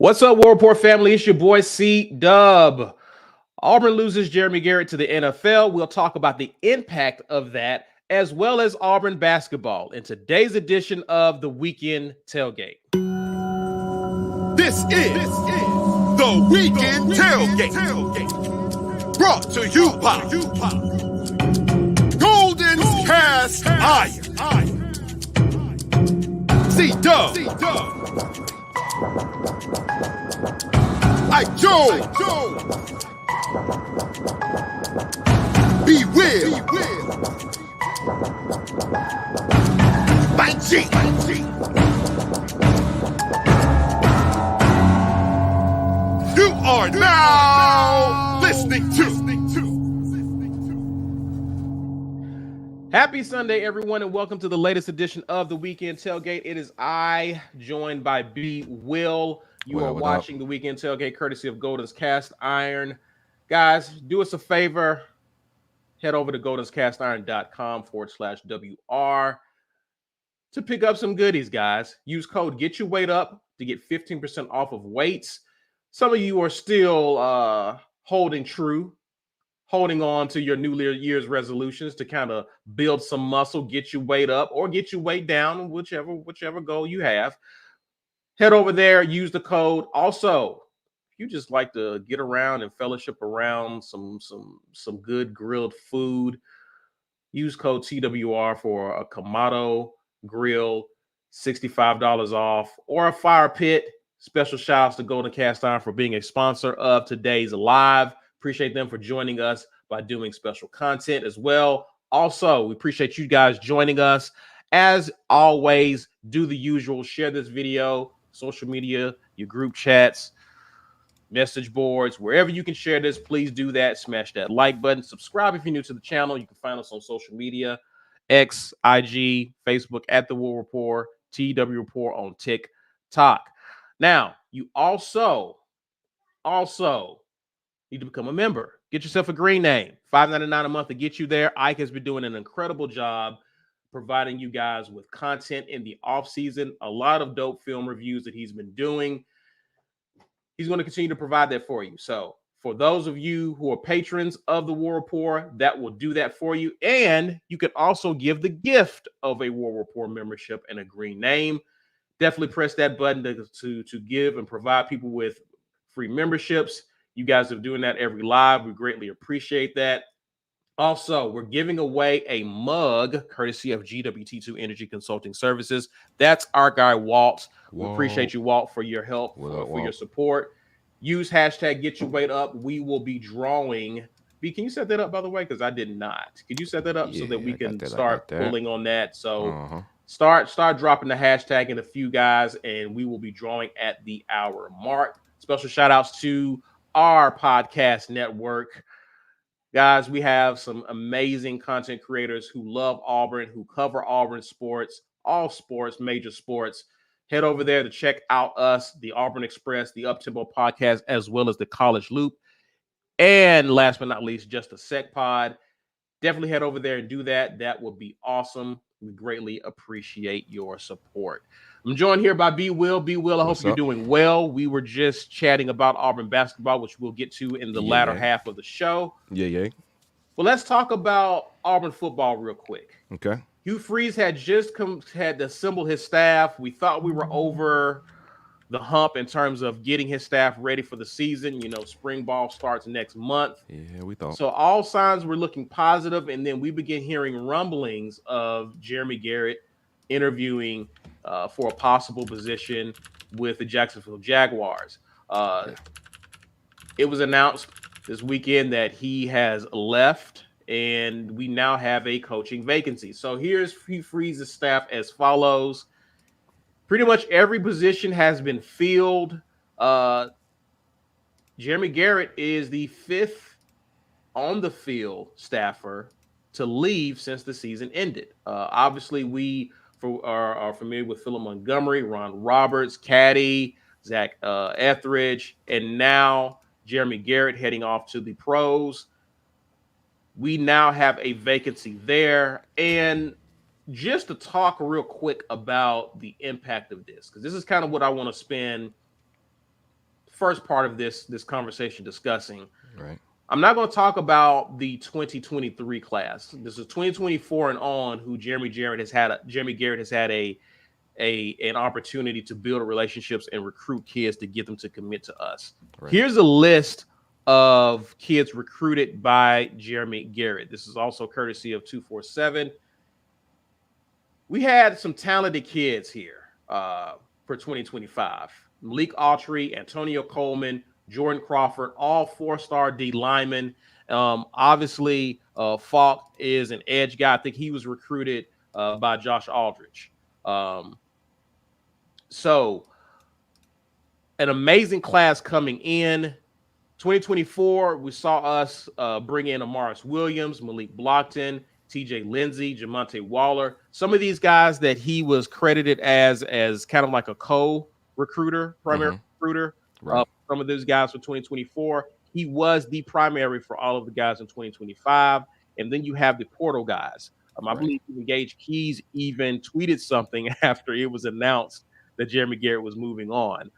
What's up, War Report family? It's your boy C-Dub. Auburn loses Jeremy Garrett to the NFL. We'll talk about the impact of that, as well as Auburn basketball in today's edition of the Weekend Tailgate. This is the Weekend Tailgate. Brought to you by Golden Cast Iron. C-Dub. Like Joe. Be Will. By G. You are now listening to. Happy Sunday, everyone, and welcome to the latest edition of the Weekend Tailgate. It is I, joined by B. Will. You are watching the Weekend Tailgate courtesy of Golden's Cast Iron. Guys, do us a favor. Head over to goldenscastiron.com/WR to pick up some goodies, guys. Use code Get Your Weight Up to get 15% off of weights. Some of you are still holding on to your New Year's resolutions to kind of build some muscle, get your weight up, or get your weight down, whichever goal you have. Head over there, use the code. Also, if you just like to get around and fellowship around some good grilled food, use code TWR for a Kamado grill, $65 off, or a fire pit. Special shout outs to Golden Cast Iron for being a sponsor of today's live. Appreciate them for joining us by doing special content as well. Also, we appreciate you guys joining us. As always, do the usual. Share this video, social media, your group chats, message boards, wherever you can share this, please do that. Smash that like button. Subscribe if you're new to the channel. You can find us on social media, X, IG, Facebook at The War Report, TW Report on TikTok. Now, you also need to become a member. Get yourself a green name. $5.99 a month to get you there. Ike has been doing an incredible job providing you guys with content in the off season. A lot of dope film reviews that he's been doing. He's going to continue to provide that for you. So for those of you who are patrons of the War Report, that will do that for you. And you can also give the gift of a War Report membership and a green name. Definitely press that button to give and provide people with free memberships. You guys are doing that every live. We greatly appreciate that. Also, we're giving away a mug courtesy of GWT2 Energy Consulting Services. That's our guy, Walt. We appreciate you, Walt, for your help, for your support. Use hashtag Get Your Weight Up. We will be drawing. B, can you set that up, by the way? Because I did not. Can you set that up so that we can start pulling on that? So start dropping the hashtag in a few guys, and we will be drawing at the hour mark. Special shout outs to our podcast network. Guys, we have some amazing content creators who love Auburn, who cover Auburn sports, all sports, major sports. Head over there to check out us, the Auburn Express, the Uptempo podcast, as well as the College Loop. And last but not least, just a Sec Pod. Definitely head over there and do that. That would be awesome. We greatly appreciate your support. I'm joined here by B. Will. B. Will, I hope you're doing well. We were just chatting about Auburn basketball, which we'll get to in the latter half of the show. Well, let's talk about Auburn football real quick. Okay. Hugh Freeze had just had to assemble his staff. We thought we were over the hump in terms of getting his staff ready for the season. You know, spring ball starts next month. Yeah, we thought. So all signs were looking positive, and then we began hearing rumblings of Jeremy Garrett interviewing for a possible position with the Jacksonville Jaguars. It was announced this weekend that he has left, and we now have a coaching vacancy. So here's Hugh Freeze's staff as follows. Pretty much every position has been filled. Jeremy Garrett is the 5th on the field staffer to leave since the season ended. Obviously, we are familiar with Philip Montgomery, Ron Roberts, Caddy, Zach Etheridge, and now Jeremy Garrett heading off to the pros. We now have a vacancy there. And just to talk real quick about the impact of this, because this is kind of what I want to spend first part of this conversation discussing. Right. I'm not going to talk about the 2023 class. This is 2024 and on, who Jeremy Garrett has had an opportunity to build relationships and recruit kids to get them to commit to us. Right. Here's a list of kids recruited by Jeremy Garrett. This is also courtesy of 247. We had some talented kids here for 2025. Malik Autry, Antonio Coleman, Jordan Crawford, all 4-star D linemen. Obviously, Falk is an edge guy. I think he was recruited by Josh Aldridge. So an amazing class coming in. 2024, we saw us bring in Amaris Williams, Malik Blockton, TJ Lindsey, Jamonte Waller. Some of these guys that he was credited as kind of like a co-recruiter, primary recruiter. Right. Some of those guys for 2024. He was the primary for all of the guys in 2025. And then you have the portal guys. I believe Gage Keys even tweeted something after it was announced that Jeremy Garrett was moving on.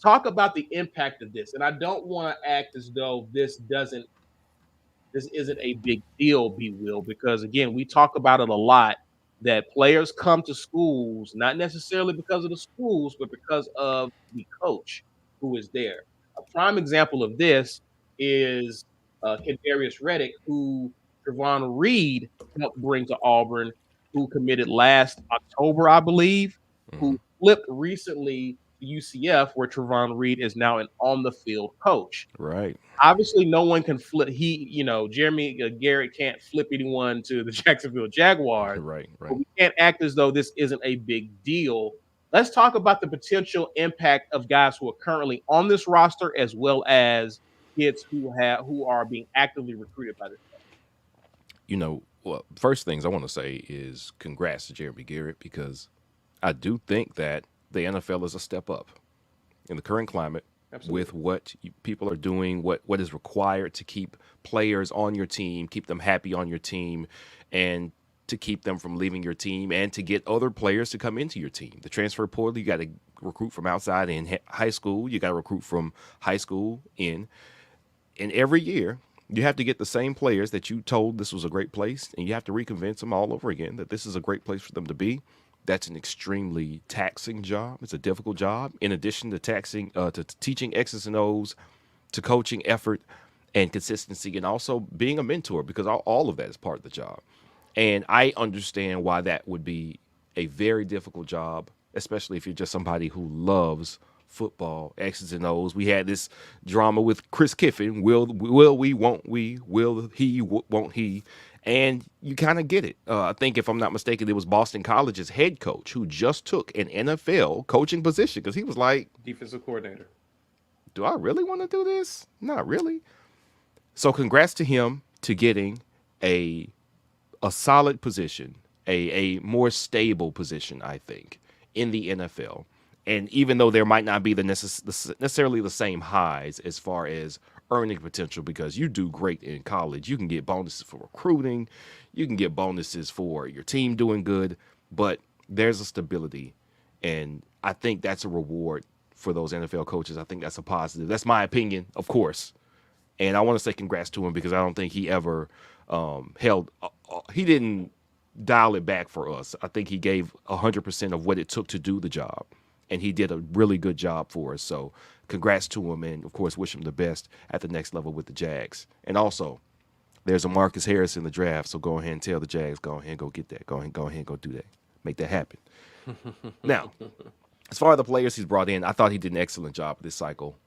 Talk about the impact of this. And I don't want to act as though this isn't a big deal, B. Will, because again, we talk about it a lot, that players come to schools, not necessarily because of the schools, but because of the coach who is there. A prime example of this is Kadarius Reddick, who Trevon Reed helped bring to Auburn, who committed last October, I believe, who flipped recently to UCF, where Trevon Reed is now an on-the-field coach. Right. Obviously, no one can flip. Jeremy Garrett can't flip anyone to the Jacksonville Jaguars. Right. But we can't act as though this isn't a big deal. Let's talk about the potential impact of guys who are currently on this roster, as well as kids who are being actively recruited by this. Well, first things I want to say is congrats to Jeremy Garrett, because I do think that the NFL is a step up in the current climate. Absolutely. With what people are doing, what is required to keep players on your team, keep them happy on your team, and to keep them from leaving your team, and to get other players to come into your team. The transfer portal, you got to recruit from outside in high school. You got to recruit from high school in. And every year, you have to get the same players that you told this was a great place, and you have to reconvince them all over again that this is a great place for them to be. That's an extremely taxing job. It's a difficult job. In addition to to teaching X's and O's, to coaching effort and consistency, and also being a mentor, because all of that is part of the job. And I understand why that would be a very difficult job, especially if you're just somebody who loves football, X's and O's. We had this drama with Chris Kiffin. Will we, won't we? Will he, won't he? And you kind of get it. I think, if I'm not mistaken, it was Boston College's head coach who just took an NFL coaching position, because he was like, defensive coordinator. Do I really want to do this? Not really. So congrats to him to getting a solid position, a more stable position, I think, in the NFL. And even though there might not be necessarily the same highs as far as earning potential, because you do great in college, you can get bonuses for recruiting, you can get bonuses for your team doing good, but there's a stability, and I think that's a reward for those NFL coaches. I think that's a positive. That's my opinion, of course, and I want to say congrats to him, because I don't think he ever he didn't dial it back for us. I think he gave 100% of what it took to do the job, and he did a really good job for us. So congrats to him, and of course, wish him the best at the next level with the Jags. And also, there's a Marcus Harris in the draft, so go ahead and tell the Jags, go ahead and go get that. Go ahead and go do that. Make that happen. Now, as far as the players he's brought in, I thought he did an excellent job this cycle.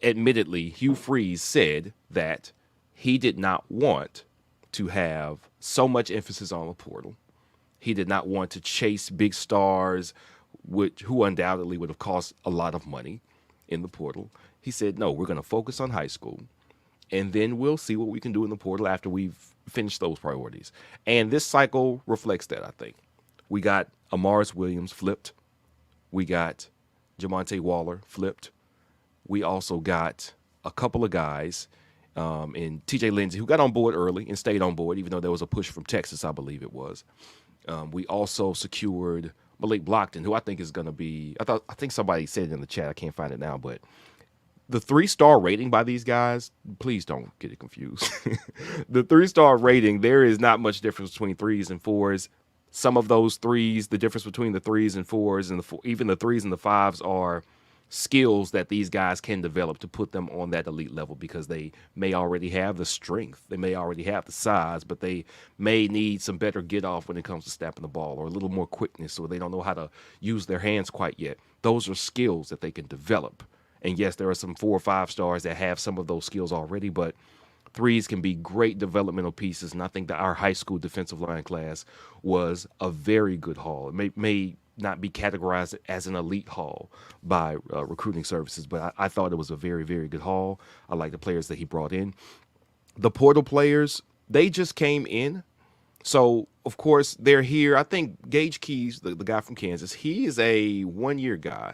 Admittedly, Hugh Freeze said that he did not want to have so much emphasis on the portal. He did not want to chase big stars, who undoubtedly would have cost a lot of money in the portal. He said, no, we're going to focus on high school, and then we'll see what we can do in the portal after we've finished those priorities. And this cycle reflects that, I think. We got Amaris Williams flipped. We got Jamonte Waller flipped. We also got a couple of guys in TJ Lindsey, who got on board early and stayed on board, even though there was a push from Texas, I believe it was. We also secured Malik Blockton, who I think is going to be. I think somebody said it in the chat. I can't find it now, but the 3-star rating by these guys, please don't get it confused. The 3-star rating, there is not much difference between 3s and 4s. Some of those 3s, the difference between the 3s and 4s and even the 3s and the 5s are skills that these guys can develop to put them on that elite level, because they may already have the strength, they may already have the size, but they may need some better get off when it comes to snapping the ball, or a little more quickness, or they don't know how to use their hands quite yet. Those are skills that they can develop. And yes, there are some 4 or 5 stars that have some of those skills already, but 3s can be great developmental pieces. And I think that our high school defensive line class was a very good haul. It may not be categorized as an elite haul by recruiting services, but I thought it was a very, very good haul. I like the players that he brought in. The portal players, they just came in. So, of course, they're here. I think Gage Keys, the guy from Kansas, he is a 1-year guy.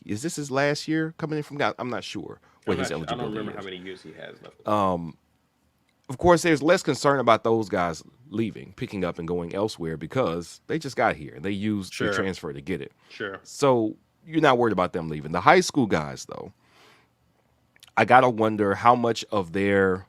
Is this his last year coming in from? I'm not sure what his eligibility is. I don't remember how many years he has left. Of course, there's less concern about those guys leaving, picking up, and going elsewhere, because they just got here. They used the transfer to get it. Sure. So you're not worried about them leaving. The high school guys, though, I got to wonder how much of their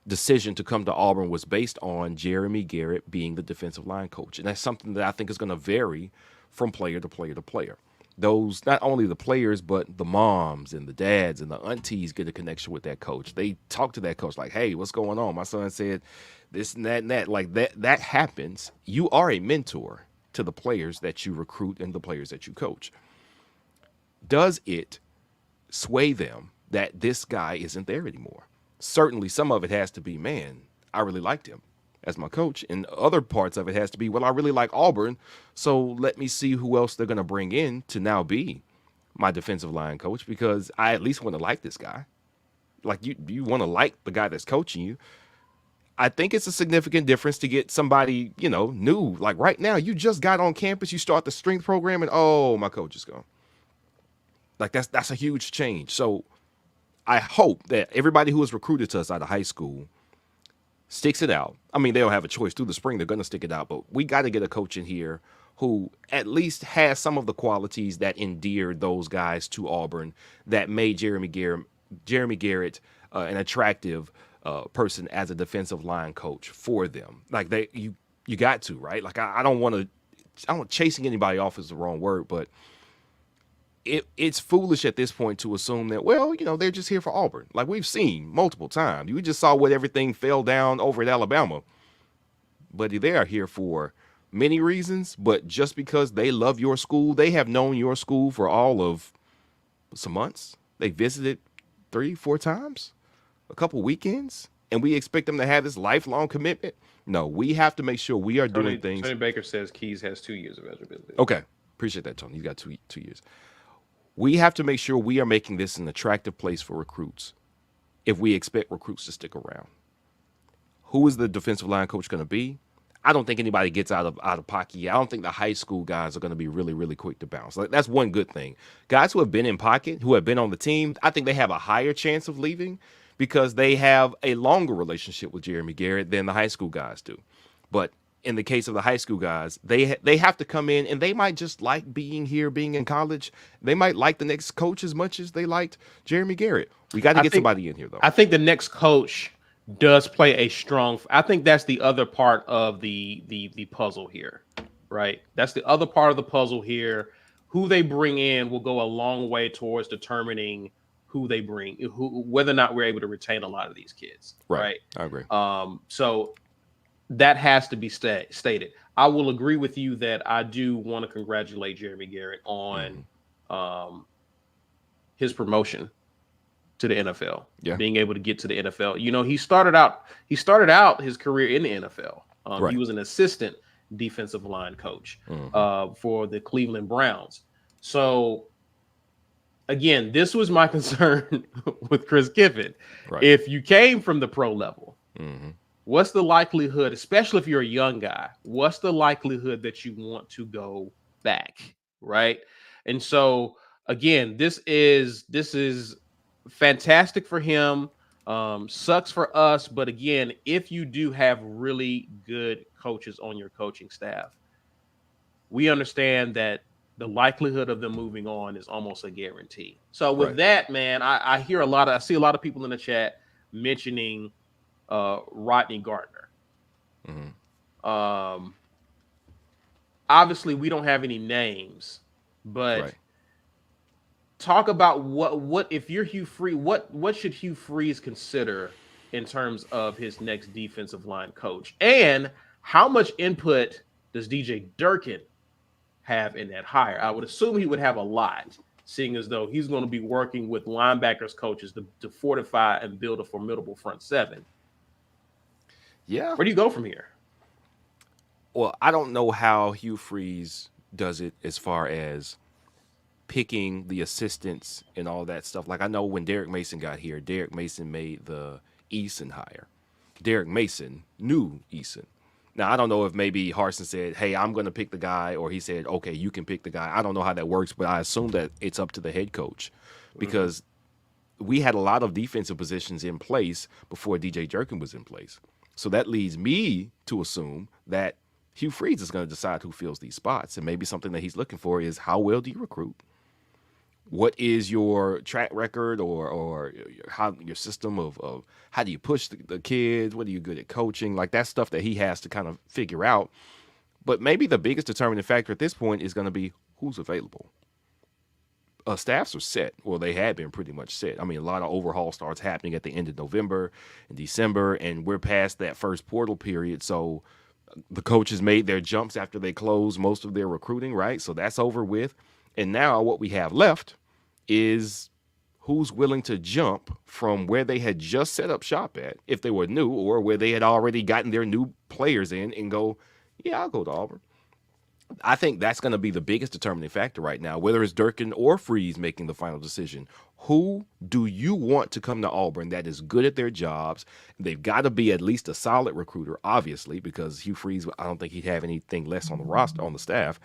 decision to come to Auburn was based on Jeremy Garrett being the defensive line coach. And that's something that I think is going to vary from player to player to player. Those, not only the players, but the moms and the dads and the aunties get a connection with that coach. They talk to that coach like, hey, what's going on? My son said this and that and that. Like that happens. You are a mentor to the players that you recruit and the players that you coach. Does it sway them that this guy isn't there anymore? Certainly some of it has to be, man, I really liked him as my coach. And other parts of it has to be, well, I really like Auburn, so let me see who else they're going to bring in to now be my defensive line coach, because I at least want to like this guy. Like, you want to like the guy that's coaching you. I think it's a significant difference to get somebody, new. Like right now, you just got on campus, you start the strength program, and oh, my coach is gone. Like that's a huge change. So I hope that everybody who is recruited to us out of high school sticks it out. I mean, they don't have a choice through the spring. They're going to stick it out. But we got to get a coach in here who at least has some of the qualities that endeared those guys to Auburn, that made Jeremy Garrett an attractive person as a defensive line coach for them. Like you got to, right? Like I don't chasing anybody off is the wrong word, but it's foolish at this point to assume that, well, they're just here for Auburn. Like we've seen multiple times. We just saw what everything fell down over at Alabama. But they are here for many reasons, but just because they love your school, they have known your school for all of some months. They visited 3-4 times, a couple weekends, and we expect them to have this lifelong commitment. No, we have to make sure we are doing things. Tony Baker says Keys has 2 years of eligibility. Okay. Appreciate that, Tony. He's got 2 years. We have to make sure we are making this an attractive place for recruits if we expect recruits to stick around. Who is the defensive line coach going to be? I don't think anybody gets out of pocket yet. I don't think the high school guys are going to be really, really quick to bounce. Like that's one good thing. Guys who have been in pocket, who have been on the team, I think they have a higher chance of leaving because they have a longer relationship with Jeremy Garrett than the high school guys do. But in the case of the high school guys, they have to come in and they might just like being here, being in college. They might like the next coach as much as they liked Jeremy Garrett. We got to get somebody in here, though. I think the next coach does play a strong. I think that's the other part of the puzzle here, right? That's the other part of the puzzle here. Who they bring in will go a long way towards determining who they bring, whether or not we're able to retain a lot of these kids. Right. I agree. So that has to be stated. I will agree with you that I do want to congratulate Jeremy Garrett on his promotion to the NFL. Yeah. Being able to get to the NFL. He started out his career in the NFL. He was an assistant defensive line coach for the Cleveland Browns. So again, this was my concern with Chris Kiffin. Right. If you came from the pro level, what's the likelihood, especially if you're a young guy, what's the likelihood that you want to go back, right? And so, again, this is fantastic for him, sucks for us. But, again, if you do have really good coaches on your coaching staff, we understand that the likelihood of them moving on is almost a guarantee. So with Right. that, man, I see a lot of people in the chat mentioning Rodney Garner. Obviously we don't have any names, but Right. talk about what if you're Hugh Freeze, what should Hugh Freeze consider in terms of his next defensive line coach, and how much input does DJ Durkin have in that hire? I would assume he would have a lot, seeing as though he's going to be working with linebackers coaches to fortify and build a formidable front seven. Yeah. Where do you go from here? Well, I don't know how Hugh Freeze does it as far as picking the assistants and all that stuff. Like, I know when Derek Mason got here, Derek Mason made the Eason hire. Derek Mason knew Eason. Now, I don't know if maybe Harsin said, hey, I'm going to pick the guy, or he said, okay, you can pick the guy. I don't know how that works, but I assume that it's up to the head coach, because we had a lot of defensive positions in place before DJ Durkin was in place. So that leads me to assume that Hugh Freeze is going to decide who fills these spots. And maybe something that he's looking for is, how well do you recruit? What is your track record, or how your system of how do you push the kids? What are you good at coaching? Like, that stuff that he has to kind of figure out. But maybe the biggest determining factor at this point is going to be who's available. Staffs are set. Well, they had been pretty much set. I mean, a lot of overhaul starts happening at the end of November and December, and we're past that first portal period. So the coaches made their jumps after they closed most of their recruiting, right? So that's over with. And now what we have left is who's willing to jump from where they had just set up shop at, if they were new, or where they had already gotten their new players in, and go, yeah, I'll go to Auburn. I think that's going to be the biggest determining factor right now, whether it's Durkin or Freeze making the final decision. Who do you want to come to Auburn that is good at their jobs? They've got to be at least a solid recruiter, obviously, because Hugh Freeze, I don't think he'd have anything less on the roster, on the staff.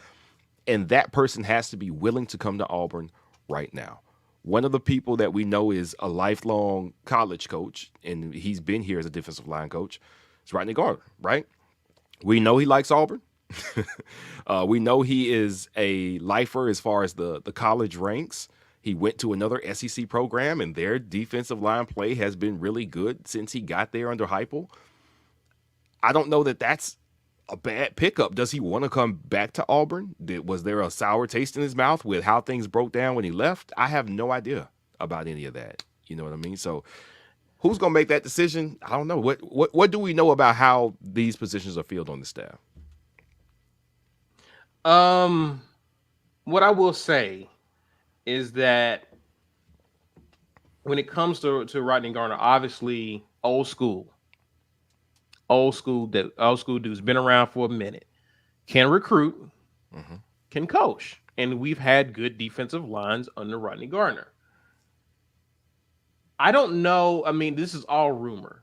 And that person has to be willing to come to Auburn right now. One of the people that we know is a lifelong college coach, and he's been here as a defensive line coach, is Rodney Garner, right? We know he likes Auburn. We know he is a lifer as far as the college ranks. He went to another SEC program, and their defensive line play has been really good since he got there under Heupel. I don't know that that's a bad pickup. Does he want to come back to Auburn? Was there a sour taste in his mouth with how things broke down when he left? I have no idea about any of that. You know what I mean? So who's going to make that decision? I don't know. What do we know about how these positions are filled on the staff? What I will say is that when it comes to Rodney Garner, obviously old school dude's been around for a minute, can recruit, can coach, and we've had good defensive lines under Rodney Garner. I don't know. I mean, this is all rumor,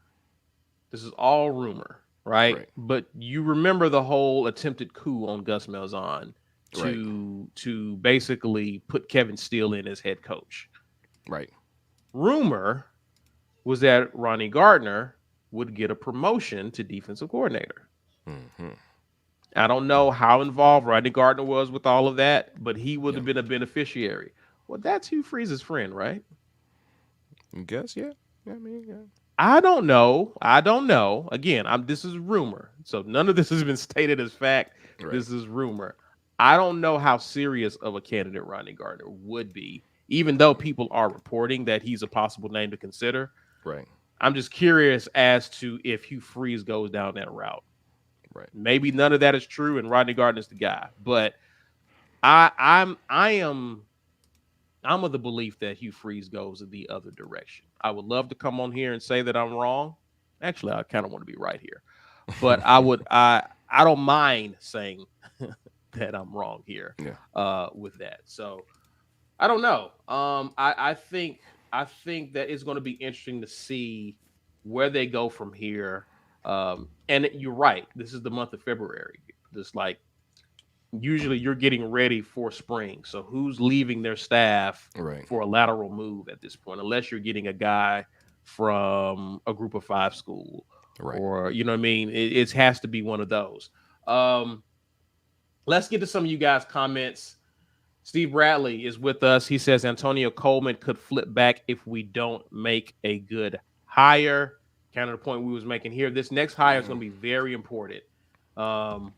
right? But you remember the whole attempted coup on Gus Malzahn to basically put Kevin Steele in as head coach. Right. Rumor was that Rodney Garner would get a promotion to defensive coordinator. I don't know how involved Rodney Garner was with all of that, but he would have been a beneficiary. Well, that's Hugh Freeze's friend, right? I guess, yeah. I mean, yeah. I don't know. Again, this is rumor. So none of this has been stated as fact. Right. This is rumor. I don't know how serious of a candidate Rodney Garner would be, even though people are reporting that he's a possible name to consider. Right. I'm just curious as to if Hugh Freeze goes down that route. Right. Maybe none of that is true, and Rodney Garner's the guy. But I'm of the belief that Hugh Freeze goes in the other direction. I would love to come on here and say that I'm wrong. Actually, I kind of want to be right here, but I don't mind saying that I'm wrong here. With that. So I don't know. I think that it's going to be interesting to see where they go from here. And you're right. This is the month of February. This usually you're getting ready for spring. So who's leaving their staff for a lateral move at this point, unless you're getting a guy from a group of 5 school, or, you know what I mean? It has to be one of those. Let's get to some of you guys' comments. Steve Bradley is with us. He says Antonio Coleman could flip back if we don't make a good hire. Kind of the point we was making here. This next hire is going to be very important. So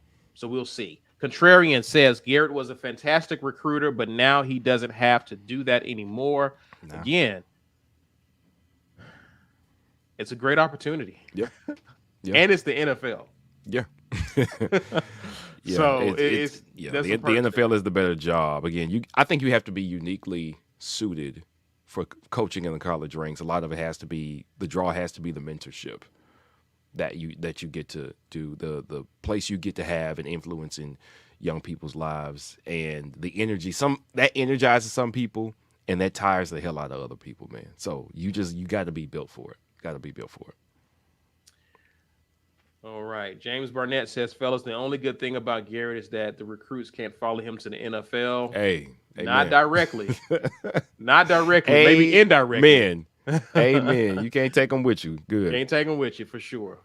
we'll see. Contrarian says Garrett was a fantastic recruiter, but now he doesn't have to do that anymore. Nah. Again, it's a great opportunity. Yeah. And it's the NFL. Yeah. Yeah, so the NFL is the better job. Again, I think you have to be uniquely suited for coaching in the college ranks. A lot of it has to be the mentorship that you get to do, the place you get to have and influence in young people's lives, and the energy. That energizes some people, and that tires the hell out of other people, man. So you got to be built for it. All right. James Barnett says, fellas, the only good thing about Garrett is that the recruits can't follow him to the NFL. Hey, not directly. Not directly. Maybe indirectly. Man. Amen. You can't take them with you. Good. Can't take them with you for sure.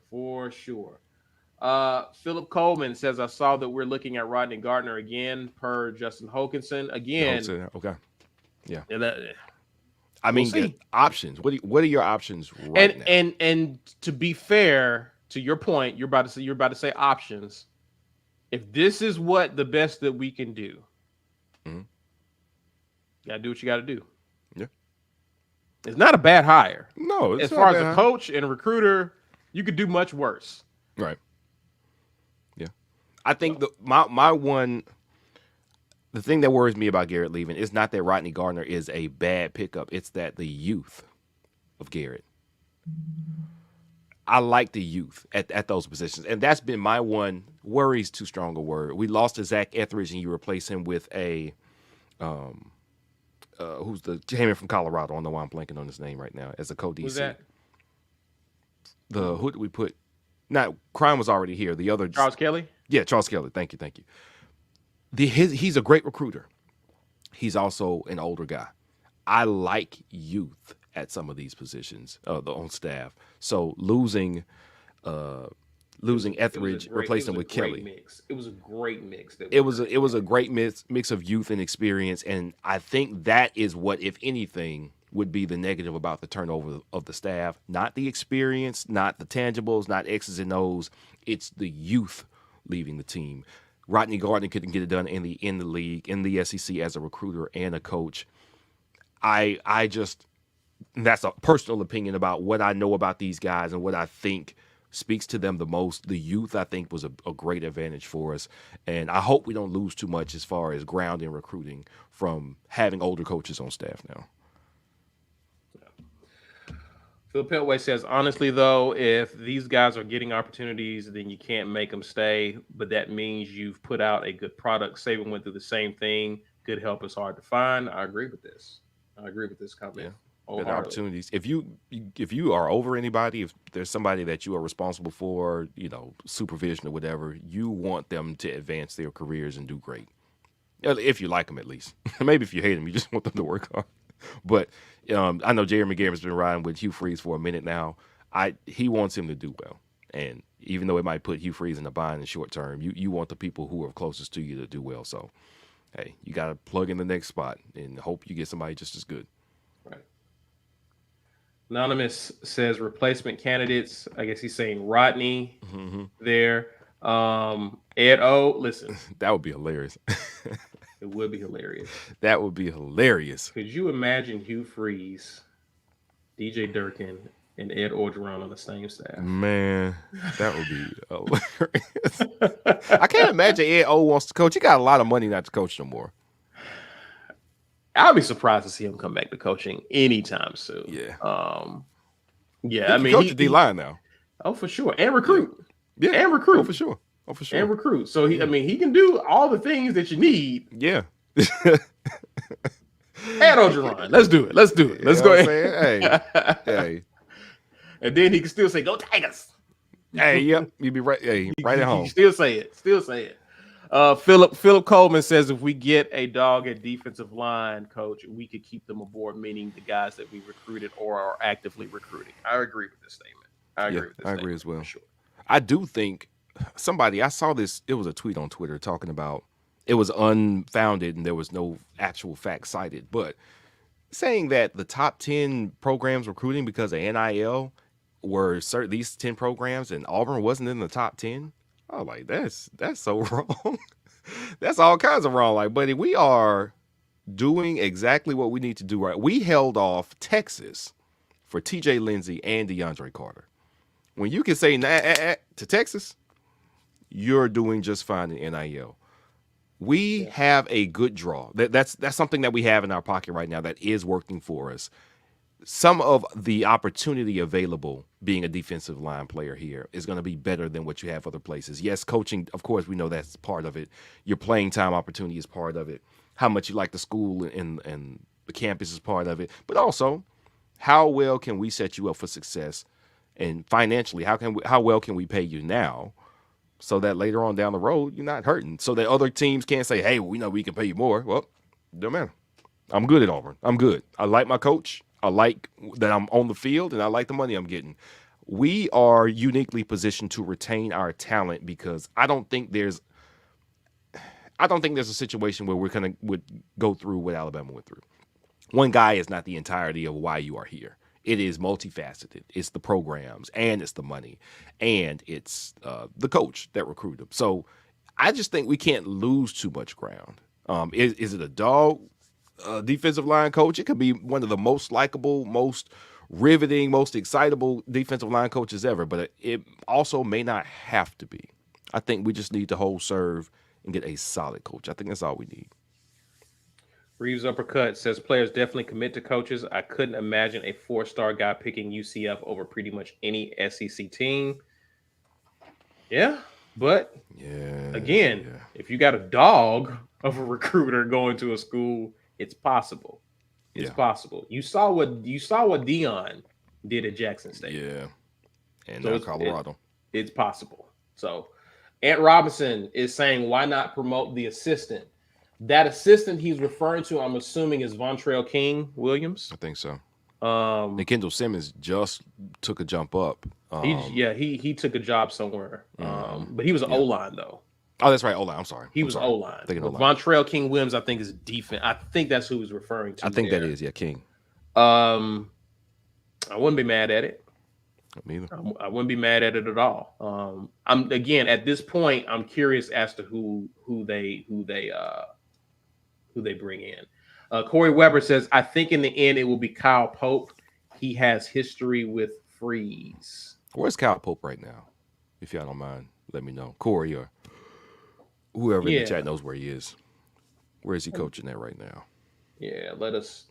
Philip Coleman says, I saw that we're looking at Rodney Garner again per Justin Hokanson. Again. Okay. Yeah. Options. What are your options right now? And to be fair, to your point, you're about to say options. If this is what the best that we can do, you gotta do what you gotta do. Yeah. It's not a bad hire. No, as far as a coach and a recruiter, you could do much worse. Right. Yeah. I think the thing that worries me about Garrett leaving is not that Rodney Garner is a bad pickup. It's that the youth of Garrett. I like the youth at those positions. And that's been my one. Worry's too strong a word. We lost to Zach Etheridge, and you replace him with a came in from Colorado. I don't know why I'm blanking on his name right now as a co-DC. Who's that? Who did we put? Not Crime was already here. The other Charles Kelly? Yeah, Charles Kelly. Thank you. He's a great recruiter. He's also an older guy. I like youth at some of these positions on staff. So losing Etheridge, replacing with Kelly. Mix. It was a great mix. It was a great mix of youth and experience, and I think that is what, if anything, would be the negative about the turnover of the staff. Not the experience, not the tangibles, not X's and O's. It's the youth leaving the team. Rodney Garner couldn't get it done in the league, in the SEC as a recruiter and a coach. I just, that's a personal opinion about what I know about these guys and what I think speaks to them the most. The youth, I think, was a great advantage for us. And I hope we don't lose too much as far as ground and recruiting from having older coaches on staff now. Phil Peltway says, honestly, though, if these guys are getting opportunities, then you can't make them stay. But that means you've put out a good product. Saban went through the same thing. Good help is hard to find. I agree with this. Comment. Yeah. Good opportunities. If you are over anybody, if there's somebody that you are responsible for, supervision or whatever, you want them to advance their careers and do great. If you like them, at least. Maybe if you hate them, you just want them to work hard. But I know Jeremy Garrett's been riding with Hugh Freeze for a minute now. He wants him to do well. And even though it might put Hugh Freeze in a bind in the short term, you want the people who are closest to you to do well. So, hey, you got to plug in the next spot and hope you get somebody just as good. Right. Anonymous says replacement candidates. I guess he's saying Rodney there. Ed O, listen. That would be hilarious. It would be hilarious. That would be hilarious. Could you imagine Hugh Freeze, DJ Durkin, and Ed Orgeron on the same staff? Man, that would be hilarious. I can't imagine Ed O wants to coach. He got a lot of money not to coach no more. I'll be surprised to see him come back to coaching anytime soon. Yeah. Yeah. He coach the D-line now. Oh, for sure. And recruit. Yeah. And recruit. Oh, for sure. And recruit. So he can do all the things that you need. Yeah. And Orgeron. Let's do it. Let's go ahead. Hey. And then he can still say, "Go Tigers." Hey, yep. You be right. Hey, right at home. Still say it. Philip Coleman says if we get a dog at defensive line coach, we could keep them aboard, meaning the guys that we recruited or are actively recruiting. I agree with this statement. I agree as well. Sure. I do think I saw this. It was a tweet on Twitter talking about it was unfounded and there was no actual fact cited. But saying that the top 10 programs recruiting because of NIL were these 10 programs and Auburn wasn't in the top 10, oh, like that's so wrong. That's all kinds of wrong. Like, buddy, we are doing exactly what we need to do. Right, we held off Texas for TJ Lindsey and DeAndre Carter. When you can say to Texas, you're doing just fine in NIL. We have a good draw. That's something that we have in our pocket right now that is working for us. Some of the opportunity available being a defensive line player here is going to be better than what you have other places. Yes, coaching, of course, we know that's part of it. Your playing time opportunity is part of it. How much you like the school and the campus is part of it. But also, how well can we set you up for success? And financially, how well can we pay you now so that later on down the road, you're not hurting? So that other teams can't say, hey, we know we can pay you more. Well, don't matter. I'm good at Auburn. I'm good. I like my coach. I like that I'm on the field, and I like the money I'm getting. We are uniquely positioned to retain our talent because I don't think there's a situation where would go through what Alabama went through. One guy is not the entirety of why you are here. It is multifaceted. It's the programs, and it's the money, and it's the coach that recruited them. So I just think we can't lose too much ground. Is it a dog defensive line coach? It could be one of the most likable, most riveting, most excitable defensive line coaches ever, but it also may not have to be. I think we just need to hold serve and get a solid coach. I think that's all we need. Reeves Uppercut says players definitely commit to coaches. I couldn't imagine a 4-star guy picking UCF over pretty much any SEC team. Yeah, but again, if you got a dog of a recruiter going to a school, it's possible. It's possible. You saw what Deion did at Jackson State. Yeah, and now Colorado. It's possible. So, Ant Robinson is saying, why not promote the assistant? That assistant he's referring to, I'm assuming, is Vontrell King Williams. I think so. And Kendall Simmons just took a jump up. He took a job somewhere. But he was an O-line though. Oh, that's right. O-line. I'm sorry. He was O-line. Vontrell King Williams, I think, is defense. I think that's who he's referring to. I think that is, King. I wouldn't be mad at it. Me either. I wouldn't be mad at it at all. I'm again at this point, I'm curious as to who they bring in. Corey Weber says, I think in the end it will be Kyle Pope. He has history with Freeze. Where's Kyle Pope right now? If y'all don't mind, let me know. Corey or whoever in the chat knows where he is. Where is he coaching at right now? Yeah, let us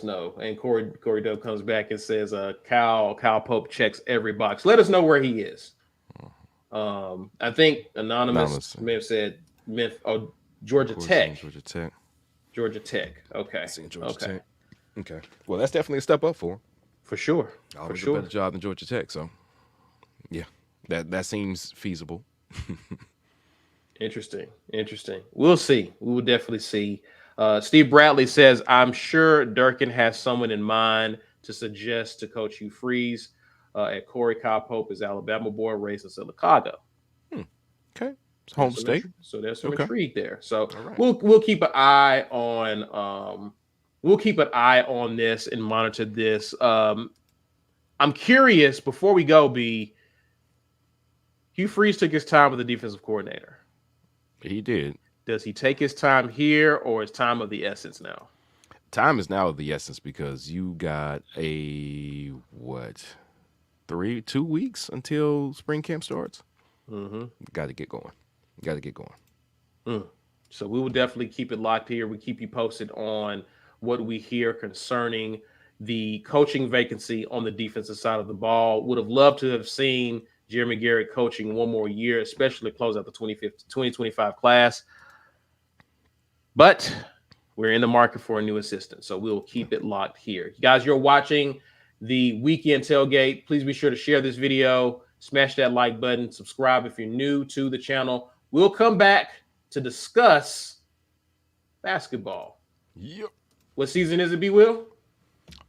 know. And Corey Dub comes back and says, Kyle Pope checks every box. Let us know where he is. I think Anonymous may have said Georgia Tech. Georgia Tech. Okay. Tech. Okay. Well, that's definitely a step up for him. For sure. Always a better job than Georgia Tech. So, yeah, that seems feasible. Interesting. We'll see. We will definitely see. Steve Bradley says, I'm sure Durkin has someone in mind to suggest to Coach Hugh Freeze. At Corey, Kyle Pope is Alabama boy, raised in Silicaga. Okay. It's home state. So there's some intrigue there. So we'll keep an eye on this and monitor this. I'm curious before we go, B. Hugh Freeze took his time with the defensive coordinator. He did. Does he take his time here, or is time of the essence now? Time is now of the essence because you got 2 weeks until spring camp starts. Got to get going. So we will definitely keep it locked here. We keep you posted on what we hear concerning the coaching vacancy on the defensive side of the ball. Would have loved to have seen Jeremy Garrett coaching one more year, especially close out the 2025 class. But we're in the market for a new assistant, so we'll keep it locked here. Guys, you're watching the Weekend Tailgate. Please be sure to share this video, smash that like button, subscribe if you're new to the channel. We'll come back to discuss basketball. Yep. What season is it, B. Will?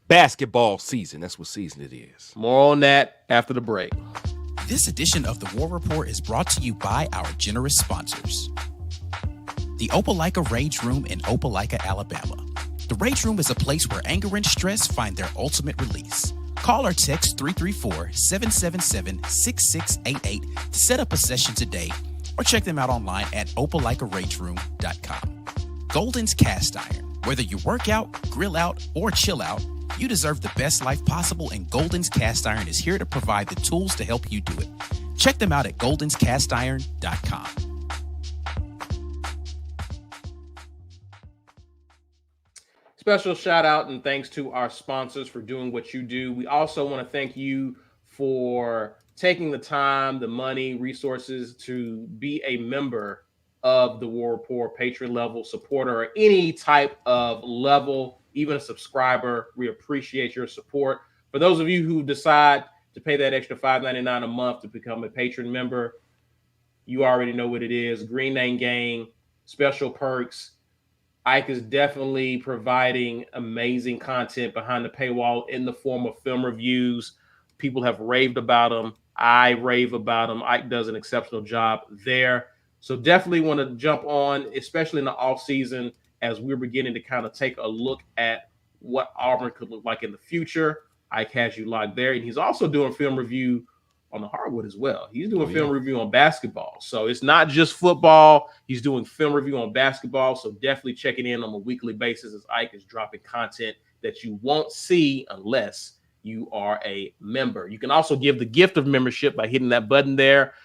Basketball season. That's what season it is. More on that after the break. This edition of the War Report is brought to you by our generous sponsors. the Opelika Rage Room in Opelika, Alabama. The Rage Room is a place where anger and stress find their ultimate release. Call or text 334-777-6688 to set up a session today, or check them out online at opelikaRageRoom.com. Golden's Cast Iron. Whether you work out, grill out, or chill out, you deserve the best life possible, and Golden's Cast Iron is here to provide the tools to help you do it. Check them out at goldenscastiron.com. Special shout out and thanks to our sponsors for doing what you do. We also want to thank you for taking the time, the money, resources to be a member of the War Report, patron level supporter, or any type of level, even a subscriber. We appreciate your support. For those of you who decide to pay that extra $5.99 a month to become a patron member, you already know what it is. Green Name Gang, special perks. Ike is definitely providing amazing content behind the paywall in the form of film reviews. People have raved about him. I rave about him. Ike does an exceptional job there. So definitely want to jump on, especially in the off season, as we're beginning to kind of take a look at what Auburn could look like in the future. Ike has you locked there. And he's also doing film review on the hardwood as well. He's doing film review on basketball. So it's not just football. He's doing film review on basketball. So definitely checking in on a weekly basis as Ike is dropping content that you won't see unless you are a member. You can also give the gift of membership by hitting that button there.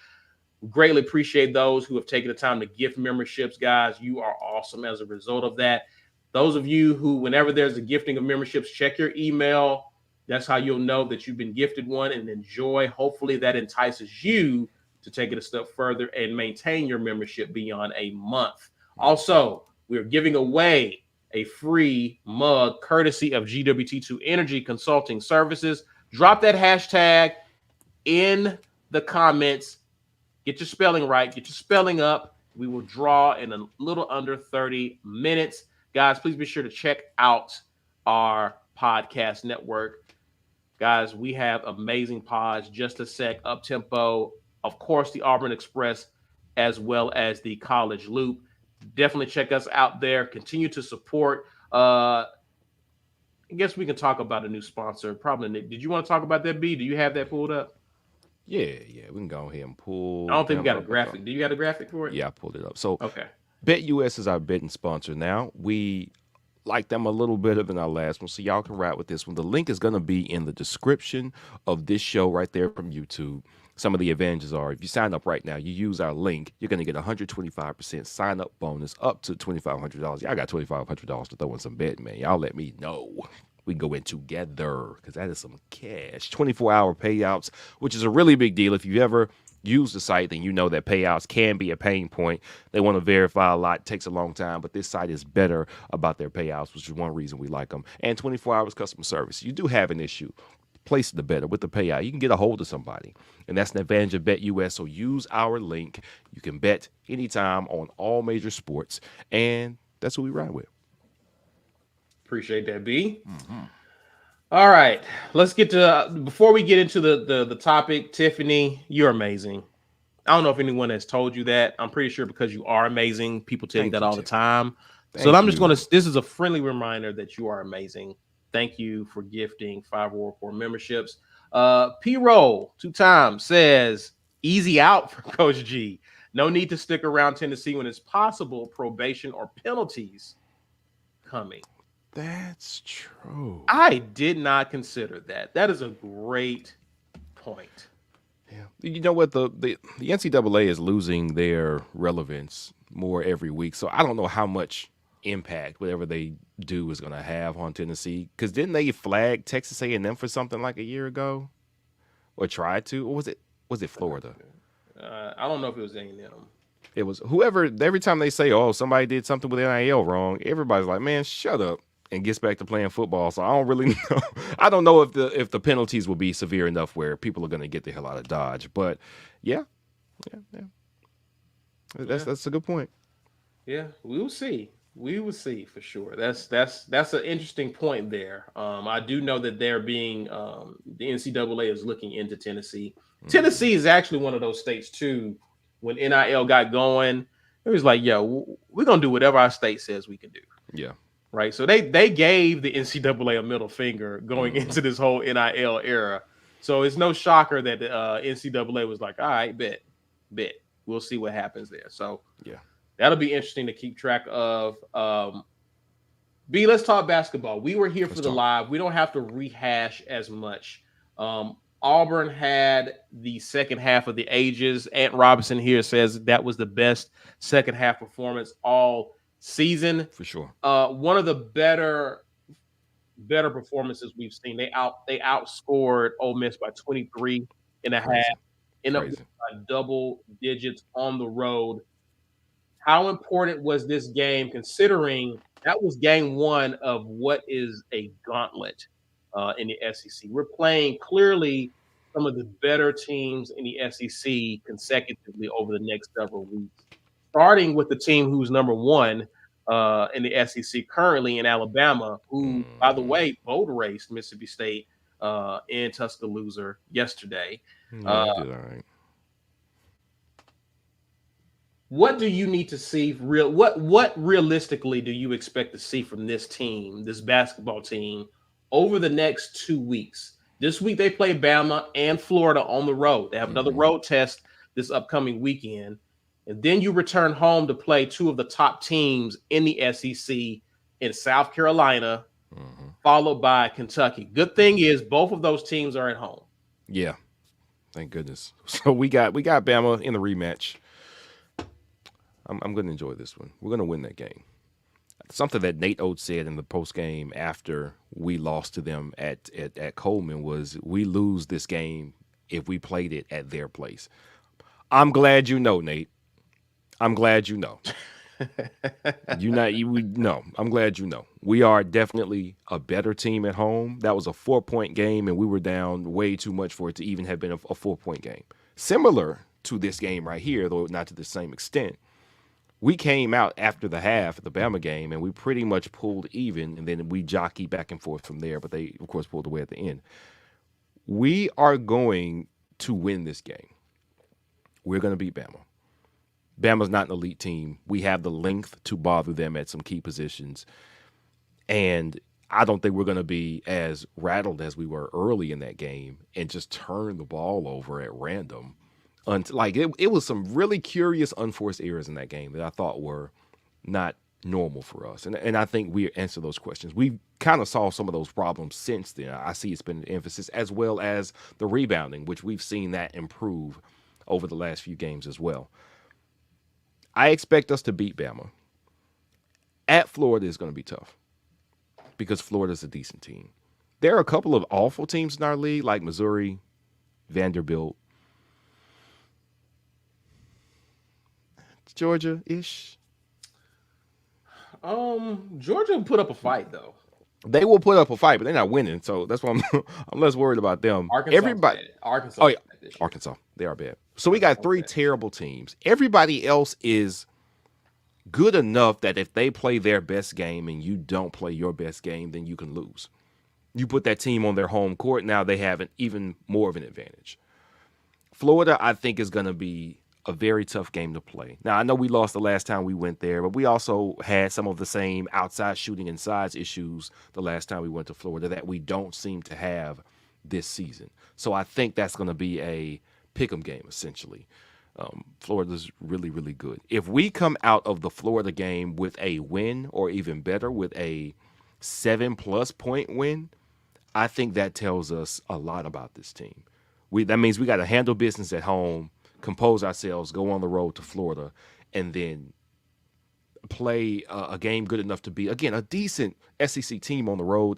We greatly appreciate those who have taken the time to gift memberships, guys. You are awesome as a result of that. Those of you who, whenever there's a gifting of memberships, check your email. That's how you'll know that you've been gifted one and enjoy. Hopefully that entices you to take it a step further and maintain your membership beyond a month. Also, we're giving away a free mug courtesy of GWT2 Energy Consulting Services. Drop that hashtag in the comments. Get your spelling right. Get your spelling up. We will draw in a little under 30 minutes. Guys, please be sure to check out our podcast network. Guys, we have amazing pods, Just a Sec, Up Tempo, of course, the Auburn Express, as well as the College Loop. Definitely check us out there. Continue to support. I guess we can talk about a new sponsor. Probably Nick. Did you want to talk about that, B? Do you have that pulled up? Yeah, we can go ahead and pull. I don't think we got a graphic. Do you got a graphic for it? Yeah, I pulled it up. So, okay. BetUS is our betting sponsor now. We like them a little better than our last one, so y'all can ride with this one. The link is going to be in the description of this show right there from YouTube. Some of the advantages are, if you sign up right now, you use our link, you're going to get 125% sign-up bonus up to $2,500. Y'all got $2,500 to throw in some betting, man. Y'all let me know. We can go in together because that is some cash. 24-hour payouts, which is a really big deal. If you ever use the site, then you know that payouts can be a pain point. They want to verify a lot. It takes a long time, but this site is better about their payouts, which is one reason we like them. And 24 hours customer service. You do have an issue, place the better with the payout. You can get a hold of somebody, and that's an advantage of BetUS. So use our link. You can bet anytime on all major sports, and that's what we ride with. Appreciate that, B. Mm-hmm. All right, let's get to before we get into the topic. Tiffany, you're amazing. I don't know if anyone has told you that. I'm pretty sure because you are amazing. People tell you that all the time. So I'm just going to. This is a friendly reminder that you are amazing. Thank you for gifting 5 War Report memberships. P-Roll 2 times says easy out for Coach G. No need to stick around Tennessee when it's possible probation or penalties coming. That's true. I did not consider that. That is a great point. Yeah. You know what? The NCAA is losing their relevance more every week. So I don't know how much impact whatever they do is going to have on Tennessee. Because didn't they flag Texas A&M for something like a year ago? Or tried to? Or was it Florida? I don't know if it was A&M. It was whoever. Every time they say, oh, somebody did something with NIL wrong, everybody's like, man, shut up. And gets back to playing football. So I don't really know. I don't know if the penalties will be severe enough where people are going to get the hell out of Dodge. But yeah. That's a good point. Yeah, we will see. We will see for sure. That's an interesting point there. I do know that they're being the NCAA is looking into Tennessee. Mm-hmm. Tennessee is actually one of those states too. When NIL got going, It was like, yo, we're gonna do whatever our state says we can do. Yeah. Right. So they gave the NCAA a middle finger going into this whole NIL era. So it's no shocker that the NCAA was like, all right, bet. We'll see what happens there. So yeah, that'll be interesting to keep track of. B, let's talk basketball. We were here for the live. We don't have to rehash as much. Auburn had the second half of the ages. Ant Robinson here says that was the best second half performance all season. For sure. One of the better performances we've seen. They outscored Ole Miss by 23 and a half. Ended up by double digits on the road. How important was this game, considering that was game one of what is a gauntlet in the SEC? We're playing clearly some of the better teams in the SEC consecutively over the next several weeks, starting with the team who's number one in the SEC currently in Alabama, who, by the way, boat raced Mississippi State in Tuscaloosa yesterday. Did all right. What do you need to see? What realistically do you expect to see from this team, this basketball team, over the next 2 weeks? This week they play Bama and Florida on the road. They have another road test this upcoming weekend. And then you return home to play two of the top teams in the SEC in South Carolina, followed by Kentucky. Good thing is both of those teams are at home. Yeah. Thank goodness. So we got Bama in the rematch. I'm going to enjoy this one. We're going to win that game. Something that Nate Oates said in the post game after we lost to them at Coleman was, we lose this game if we played it at their place. I'm glad you know, Nate. I'm glad you know. I'm glad you know. We are definitely a better team at home. That was a 4-point game, and we were down way too much for it to even have been a 4-point game. Similar to this game right here, though not to the same extent. We came out after the half of the Bama game, and we pretty much pulled even, and then we jockeyed back and forth from there, but they, of course, pulled away at the end. We are going to win this game. We're going to beat Bama. Bama's not an elite team. We have the length to bother them at some key positions, and I don't think we're going to be as rattled as we were early in that game and just turn the ball over at random. It was some really curious unforced errors in that game that I thought were not normal for us. And I think we answered those questions. We kind of solved some of those problems since then. I see it's been an emphasis, as well as the rebounding, which we've seen that improve over the last few games as well. I expect us to beat Bama. At Florida is going to be tough because Florida's a decent team. There are a couple of awful teams in our league, like Missouri, Vanderbilt, Georgia-ish. Georgia will put up a fight, though. They will put up a fight, but they're not winning, so that's why I'm less worried about them. Arkansas. Oh yeah, Arkansas. They are bad. So we got three terrible teams. Everybody else is good enough that if they play their best game and you don't play your best game, then you can lose. You put that team on their home court, now they have even more of an advantage. Florida, I think, is going to be a very tough game to play. Now, I know we lost the last time we went there, but we also had some of the same outside shooting and size issues the last time we went to Florida that we don't seem to have this season. So I think that's going to be a pick'em game, essentially. Florida's really, really good. If we come out of the Florida game with a win, or even better, with a 7+ point win, I think that tells us a lot about this team. That means we got to handle business at home, compose ourselves, go on the road to Florida, and then play a game good enough to be, again, a decent SEC team on the road.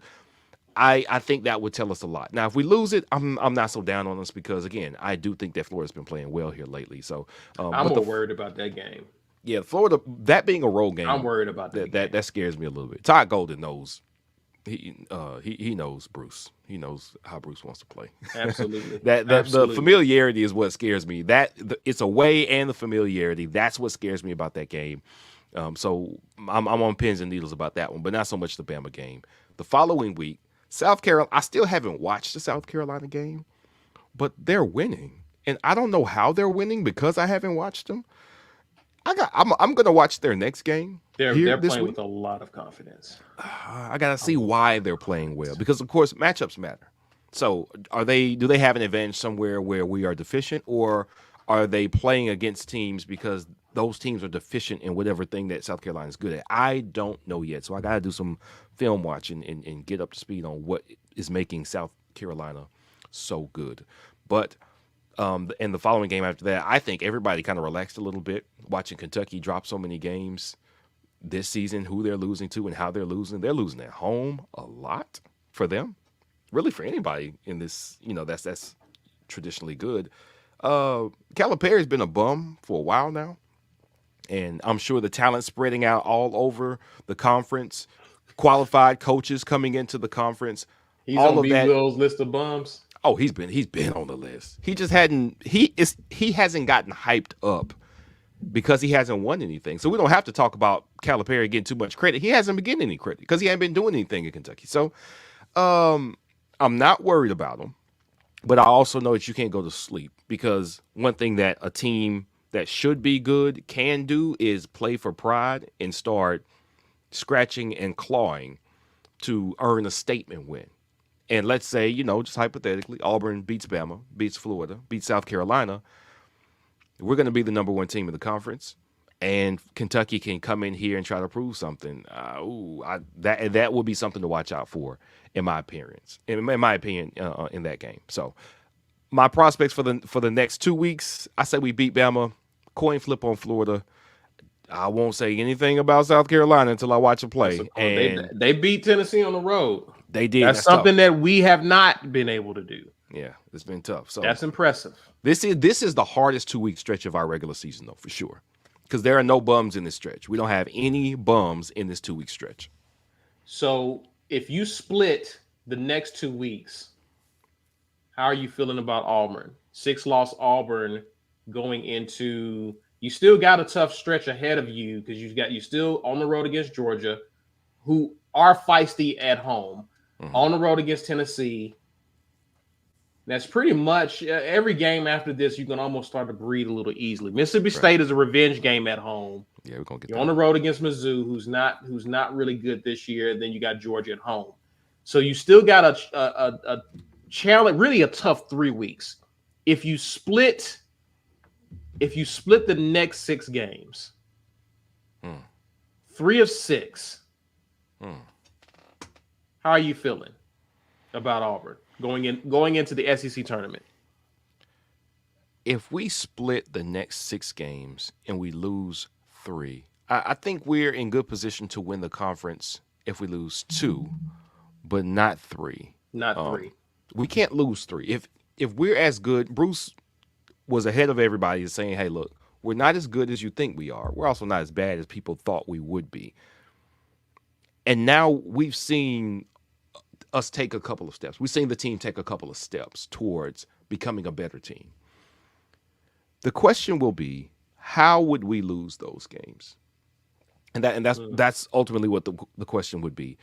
I think that would tell us a lot. Now, if we lose it, I'm not so down on us because, again, I do think that Florida's been playing well here lately. So I'm more worried about that game. Yeah, Florida, that being a road game, I'm worried about that scares me a little bit. Todd Golden knows. He knows Bruce. He knows how Bruce wants to play. Absolutely. The familiarity is what scares me. It's away and the familiarity. That's what scares me about that game. So I'm on pins and needles about that one, but not so much the Bama game. The following week, South Carolina. I still haven't watched the South Carolina game, but they're winning, and I don't know how they're winning because I haven't watched them. I'm gonna watch their next game. They're playing with a lot of confidence. I gotta see why they're playing well, because of course matchups matter. So do they have an advantage somewhere where we are deficient, or are they playing against teams because those teams are deficient in whatever thing that South Carolina is good at? I don't know yet. So I gotta do some film watching and get up to speed on what is making South Carolina so good. But in the following game after that, I think everybody kind of relaxed a little bit watching Kentucky drop so many games this season, who they're losing to and how they're losing. They're losing at home a lot for them. Really, for anybody in this, that's traditionally good. Calipari's been a bum for a while now, and I'm sure the talent's spreading out all over the conference. Qualified coaches coming into the conference. He's all on B-Will's list of bums. Oh, he's been on the list. He just hasn't gotten hyped up because he hasn't won anything. So we don't have to talk about Calipari getting too much credit. He hasn't been getting any credit because he hasn't been doing anything in Kentucky. So I'm not worried about him, but I also know that you can't go to sleep, because one thing that a team that should be good can do is play for pride and start scratching and clawing to earn a statement win. And let's say, just hypothetically, Auburn beats Bama, beats Florida, beats South Carolina. We're going to be the number one team in the conference, and Kentucky can come in here and try to prove something. That would be something to watch out for, in my opinion, in that game. So my prospects for the next 2 weeks, I say we beat Bama, coin flip on Florida. I won't say anything about South Carolina until I watch a play. And they beat Tennessee on the road. They did. That's something tough that we have not been able to do. Yeah, it's been tough. So that's impressive. This is the hardest 2-week stretch of our regular season, though, for sure, because there are no bums in this stretch. We don't have any bums in this 2-week stretch. So if you split the next 2 weeks, how are you feeling about Auburn? 6-loss Auburn going into. You still got a tough stretch ahead of you, because you still on the road against Georgia, who are feisty at home, on the road against Tennessee. That's pretty much every game after this. You can almost start to breathe a little easily. Mississippi State is a revenge game at home. Yeah, we're gonna get. You're on the road against Mizzou, who's not really good this year. Then you got Georgia at home, so you still got a challenge. Really, a tough 3 weeks. If you split the next 6 games, 3 of 6, how are you feeling about Auburn going into the SEC tournament? If we split the next 6 games and we lose 3, I think we're in good position to win the conference if we lose 2, but not 3. Not 3. We can't lose 3. If we're as good, Bruce was ahead of everybody saying, hey, look, we're not as good as you think we are. We're also not as bad as people thought we would be. And now we've seen us take a couple of steps. We've seen the team take a couple of steps towards becoming a better team. The question will be, how would we lose those games? And that's ultimately what the question would be.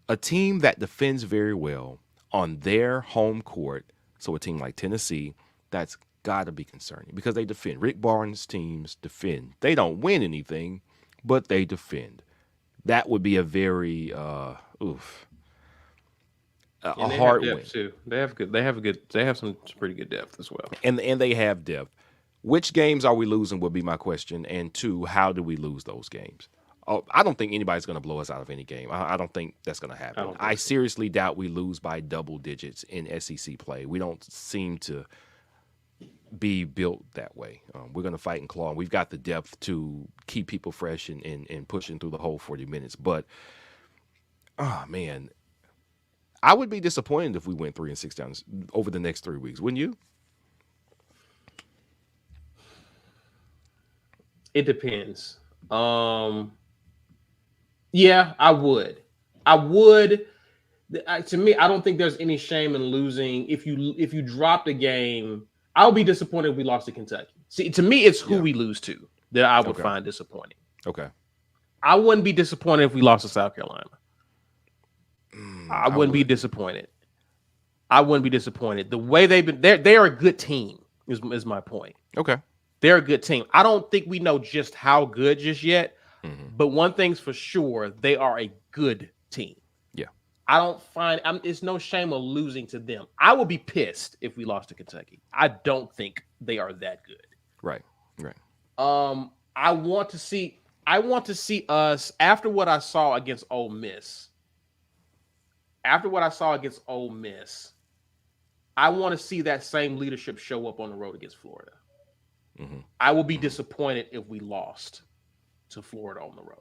A team that defends very well on their home court, so a team like Tennessee, that's got to be concerning, because they defend. Rick Barnes' teams defend. They don't win anything, but they defend. That would be a very a hard win too. They have some pretty good depth as well. And they have depth. Which games are we losing would be my question. And 2, how do we lose those games? I don't think anybody's going to blow us out of any game. I don't think that's going to happen. I seriously doubt we lose by double digits in SEC play. We don't seem to be built that way. We're going to fight and claw. We've got the depth to keep people fresh and pushing through the whole 40 minutes. But, oh, man, I would be disappointed if we went 3-6 down over the next 3 weeks. Wouldn't you? It depends. Yeah, I would. To me, I don't think there's any shame in losing. If you dropped a game, I'll be disappointed if we lost to Kentucky. See, to me, it's who we lose to that I would find disappointing. Okay. I wouldn't be disappointed if we lost to South Carolina. I wouldn't be disappointed. The way they've been, they are a good team. Is my point. Okay. They're a good team. I don't think we know just how good just yet, but one thing's for sure, they are a good team. Yeah. I don't find it's no shame of losing to them. I would be pissed if we lost to Kentucky. I don't think they are that good. Right. I want to see us after what I saw against Ole Miss. I want to see that same leadership show up on the road against Florida. I will be disappointed if we lost to Florida on the road.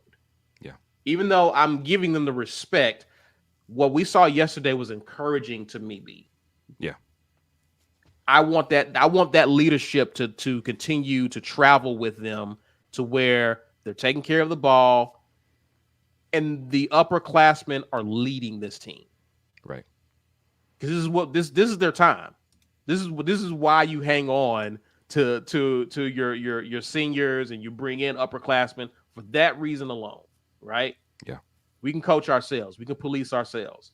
Yeah. Even though I'm giving them the respect, what we saw yesterday was encouraging to me, B. Yeah. I want that leadership to continue to travel with them to where they're taking care of the ball and the upperclassmen are leading this team. Right. Because this is their time. This is why you hang on to your seniors and you bring in upperclassmen for that reason alone, right? Yeah. We can coach ourselves. We can police ourselves.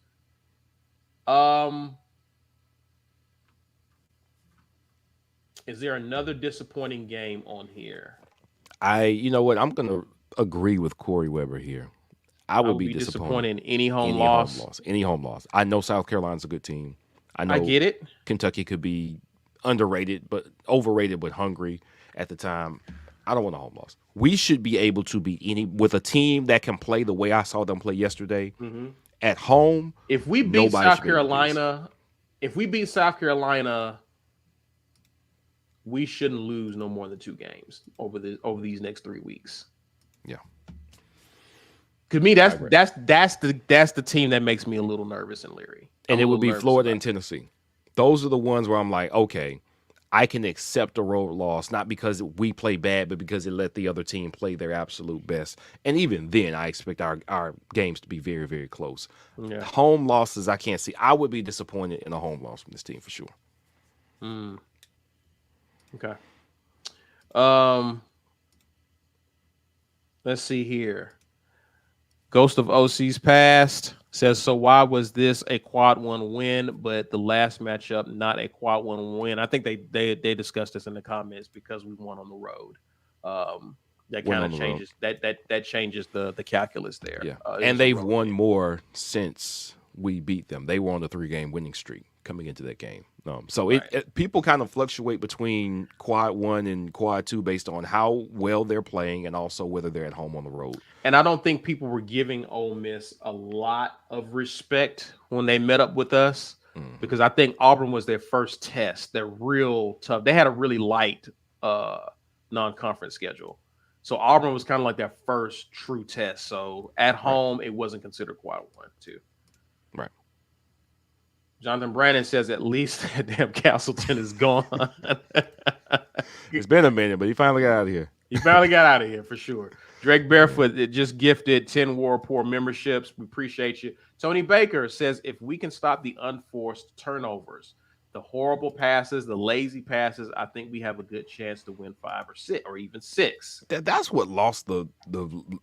Is there another disappointing game on here? You know what? I'm going to agree with Corey Weber here. I would be disappointed in any home loss. Any home loss. I know South Carolina's a good team. I get it. Kentucky could be overrated, but hungry at the time. I don't want a home loss. We should be able to beat with a team that can play the way I saw them play yesterday at home. If we beat South Carolina, we shouldn't lose no more than 2 games over these next 3 weeks. Yeah. To me, that's the team that makes me a little nervous and leery. And it would be Florida and Tennessee. Those are the ones where I'm like, okay, I can accept a road loss, not because we play bad, but because it let the other team play their absolute best. And even then, I expect our games to be very, very close. Yeah. Home losses, I can't see. I would be disappointed in a home loss from this team for sure. Okay. Let's see here. Ghost of OC's Past says, so why was this a quad 1 win, but the last matchup not a quad 1 win? I think they discussed this in the comments because we won on the road. That kind of changes that changes the calculus there. Yeah, and they've won more since we beat them. They were on a 3-game winning streak coming into that game. So people kind of fluctuate between quad 1 and quad 2 based on how well they're playing and also whether they're at home on the road. And I don't think people were giving Ole Miss a lot of respect when they met up with us because I think Auburn was their first test. They're real tough. They had a really light non-conference schedule. So Auburn was kind of like their first true test. So at home, it wasn't considered quad 1, 2. Right. Jonathan Brandon says at least damn Castleton is gone. It's been a minute, but he finally got out of here. He finally got out of here for sure. Drake Barefoot just gifted 10 War Poor memberships. We appreciate you. Tony Baker says if we can stop the unforced turnovers, the horrible passes, the lazy passes, I think we have a good chance to win 5 or 6 or even 6. That's what lost the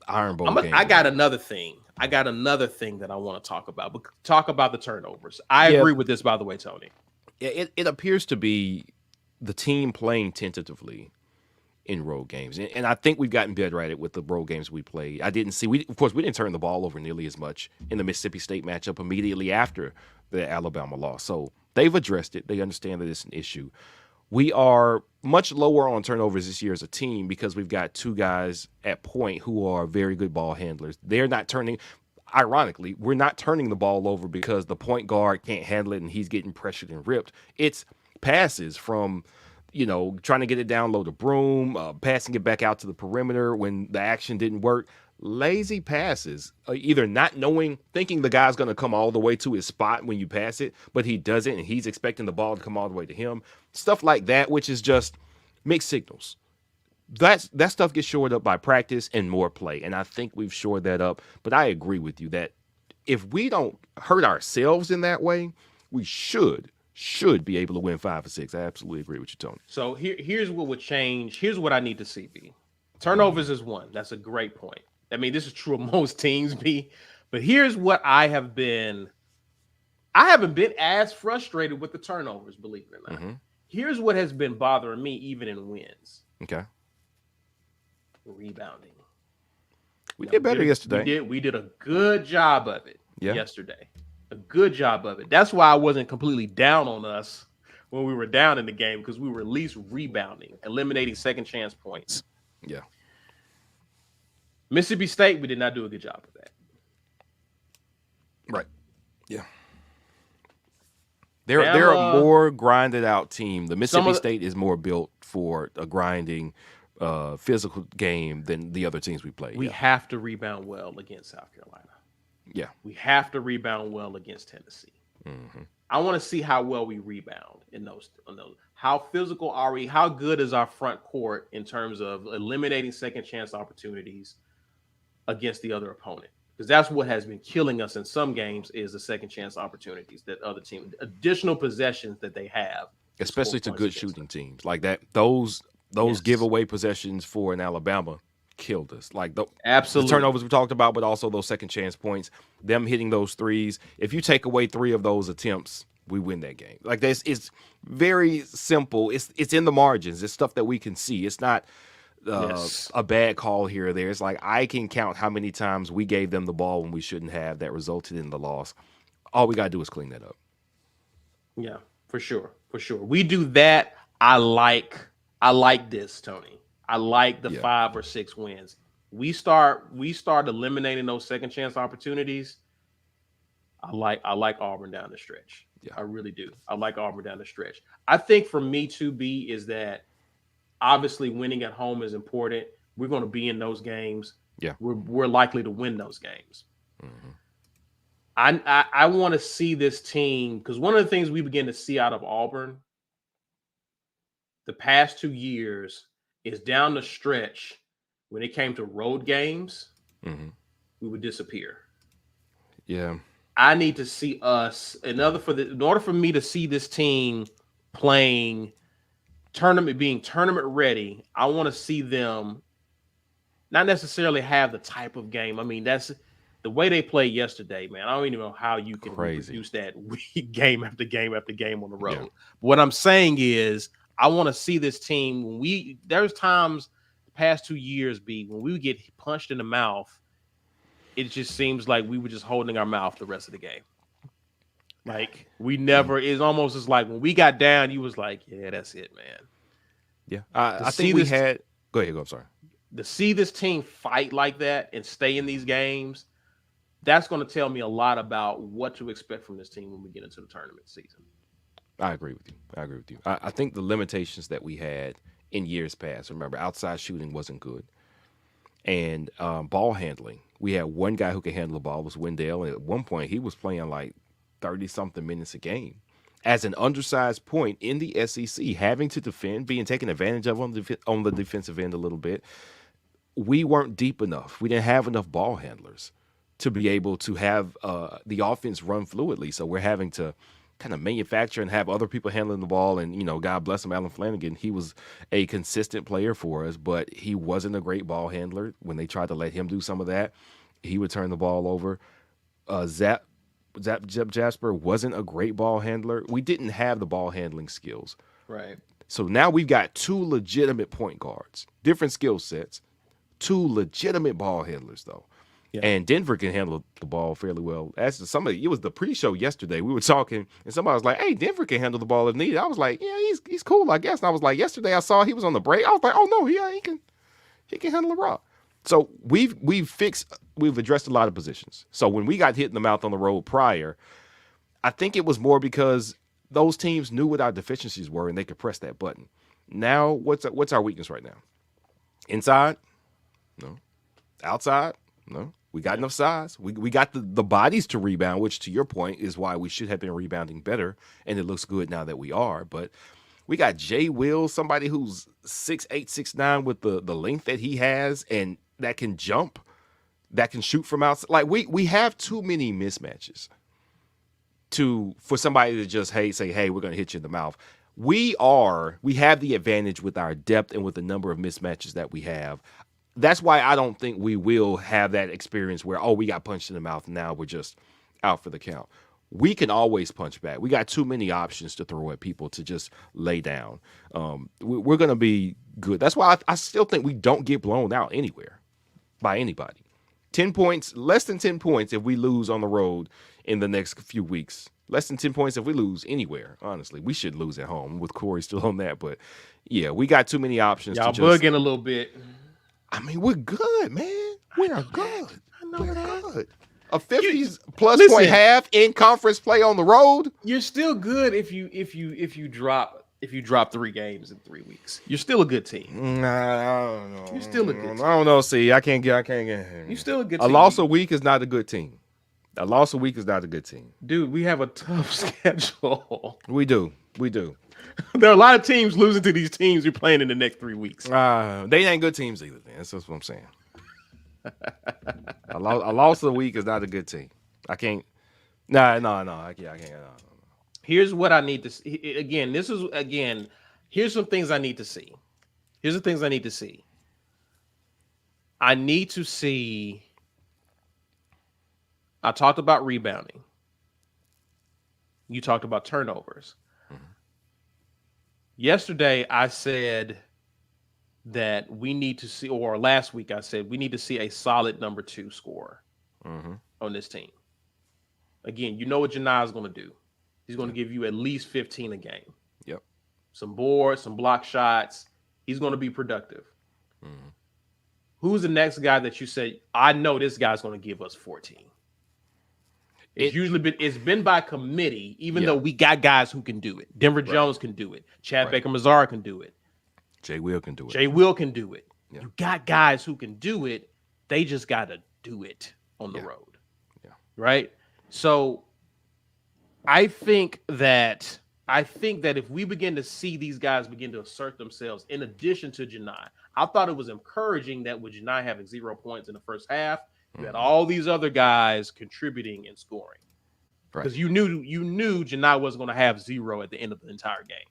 Iron Bowl game. I got another thing. That I want to talk about. But talk about the turnovers. I agree with this, by the way, Tony. It appears to be the team playing tentatively in road games. And I think we've gotten better at it with the road games we played. Of course, we didn't turn the ball over nearly as much in the Mississippi State matchup immediately after the Alabama loss. So they've addressed it. They understand that it's an issue. We are much lower on turnovers this year as a team because we've got 2 guys at point who are very good ball handlers. They're not turning – ironically, we're not turning the ball over because the point guard can't handle it and he's getting pressured and ripped. It's passes from – trying to get it down low to Broom, passing it back out to the perimeter when the action didn't work. Lazy passes, either not knowing, thinking the guy's going to come all the way to his spot when you pass it, but he doesn't, and he's expecting the ball to come all the way to him. Stuff like that, which is just mixed signals. That stuff gets shored up by practice and more play, and I think we've shored that up. But I agree with you that if we don't hurt ourselves in that way, we should be able to win 5 or 6. I absolutely agree with you, Tony. So here's what would change. Here's what I need to see, B. Turnovers is 1. That's a great point. I mean, this is true of most teams, B. But here's what I haven't been as frustrated with the turnovers, believe it or not. Here's what has been bothering me even in wins. Okay. Rebounding. We did better yesterday. We did a good job of it yesterday. A good job of it. That's why I wasn't completely down on us when we were down in the game, because we were at least rebounding, eliminating second chance points. Yeah. Mississippi State, we did not do a good job of that. Right. Yeah. They're a more grinded out team. The Mississippi State is more built for a grinding physical game than the other teams we play. We have to rebound well against South Carolina. Yeah. We have to rebound well against Tennessee. Mm-hmm. I want to see how well we rebound in those. How physical are we? How good is our front court in terms of eliminating second chance opportunities against the other opponent? Because that's what has been killing us in some games, is the second chance opportunities that other teams, additional possessions that they have, especially to good shooting teams like that. Those giveaway possessions for an Alabama killed us. Like the turnovers we talked about, but also those second chance points, them hitting those threes. If you take away 3 of those attempts, we win that game. Like this, it's very simple. It's in the margins. It's stuff that we can see. It's not a bad call here or there. It's like I can count how many times we gave them the ball when we shouldn't have, that resulted in the loss. All we got to do is clean that up. Yeah, for sure. We do that. I like this, Tony. I like the 5 or 6 wins. We start eliminating those second chance opportunities. I like Auburn down the stretch. Yeah. I really do. I like Auburn down the stretch. I think for me to be is that obviously winning at home is important. We're going to be in those games. Yeah. We're likely to win those games. Mm-hmm. I want to see this team, because one of the things we begin to see out of Auburn the past 2 years is down the stretch, when it came to road games, we would disappear. Yeah. I need to see us in order for me to see this team playing being tournament ready. I want to see them not necessarily have the type of game. I mean, that's the way they played yesterday, man. I don't even know how you can reproduce that game after game after game on the road. Yeah. What I'm saying is, I want to see this team there's times the past 2 years, when we would get punched in the mouth, it just seems like we were just holding our mouth the rest of the game. Like we never, it's almost as like when we got down, you was like, yeah, that's it, man. Yeah. I think we had, go ahead, I'm sorry. To see this team fight like that and stay in these games, that's going to tell me a lot about what to expect from this team when we get into the tournament season. I agree with you. I think the limitations that we had in years past, remember, outside shooting wasn't good. And ball handling. We had one guy who could handle the ball, was Wendell. And at one point, he was playing like 30-something minutes a game. As an undersized point in the SEC, having to defend, being taken advantage of on the defensive end a little bit, we weren't deep enough. We didn't have enough ball handlers to be able to have the offense run fluidly. So we're having to kind of manufacture and have other people handling the ball. And, God bless him, Alan Flanagan, he was a consistent player for us, but he wasn't a great ball handler. When they tried to let him do some of that, he would turn the ball over. Zap Jasper wasn't a great ball handler. We didn't have the ball handling skills. Right. So now we've got 2 legitimate point guards, different skill sets, 2 legitimate ball handlers, though. Yeah. And Denver can handle the ball fairly well. It was the pre-show yesterday. We were talking, and somebody was like, "Hey, Denver can handle the ball if needed." I was like, "Yeah, he's cool, I guess." And I was like, yesterday I saw he was on the break. I was like, "Oh no, he can handle the rock." So we've addressed a lot of positions. So when we got hit in the mouth on the road prior, I think it was more because those teams knew what our deficiencies were and they could press that button. Now, what's our weakness right now? Inside? No. Outside? No. We got enough size. We got the bodies to rebound, which to your point is why we should have been rebounding better, and it looks good now that we are. But we got Jay Will, somebody who's 6'8", 6'9", with the length that he has, and that can jump, that can shoot from outside. Like we have too many mismatches for somebody to just say, hey, we're gonna hit you in the mouth. We have the advantage with our depth and with the number of mismatches that we have. That's why I don't think we will have that experience where, we got punched in the mouth and now we're just out for the count. we can always punch back. We got too many options to throw at people to just lay down. We're going to be good. That's why I still think we don't get blown out anywhere by anybody. 10 points, less than 10 points if we lose on the road in the next few weeks. Less than 10 points if we lose anywhere, honestly. We should lose at home with Corey still on that. But, yeah, we got too many options. Y'all bugging a little bit. I mean, we're good, man. We are good. We're good. A 50+ point half in conference play on the road. You're still good if you drop 3 games in 3 weeks. You're still a good team. I don't know. You're still a good team. I don't know. See, I can't get. You're still a good team. A loss a week is not a good team. A loss a week is not a good team. Dude, we have a tough schedule. We do. There are a lot of teams losing to these teams you're playing in the next 3 weeks. They ain't good teams either, man. That's what I'm saying. A loss of the week is not a good team. I can't. No. I can't. No. Here's what I need to see. Here's some things I need to see. Here's the things I need to see. I need to see. I talked about rebounding. You talked about turnovers. Mm-hmm. Yesterday, I said that we need to see, or last week I said we need to see a solid number 2 scorer on this team. Again, you know what Janai is going to do. He's going to give you at least 15 a game. Yep. Some boards, some block shots. He's going to be productive. Mm-hmm. Who's the next guy that you say, I know this guy's going to give us 14? It's been by committee, even though we got guys who can do it. Denver Jones can do it. Chad Baker-Mazara can do it. Jay Will can do it. Yeah. You got guys who can do it. They just got to do it on the road. Yeah. Right? So I think that if we begin to see these guys begin to assert themselves in addition to Janai, I thought it was encouraging that with Janai having 0 points in the first half, you had all these other guys contributing and scoring. Because you knew Janai wasn't going to have 0 at the end of the entire game.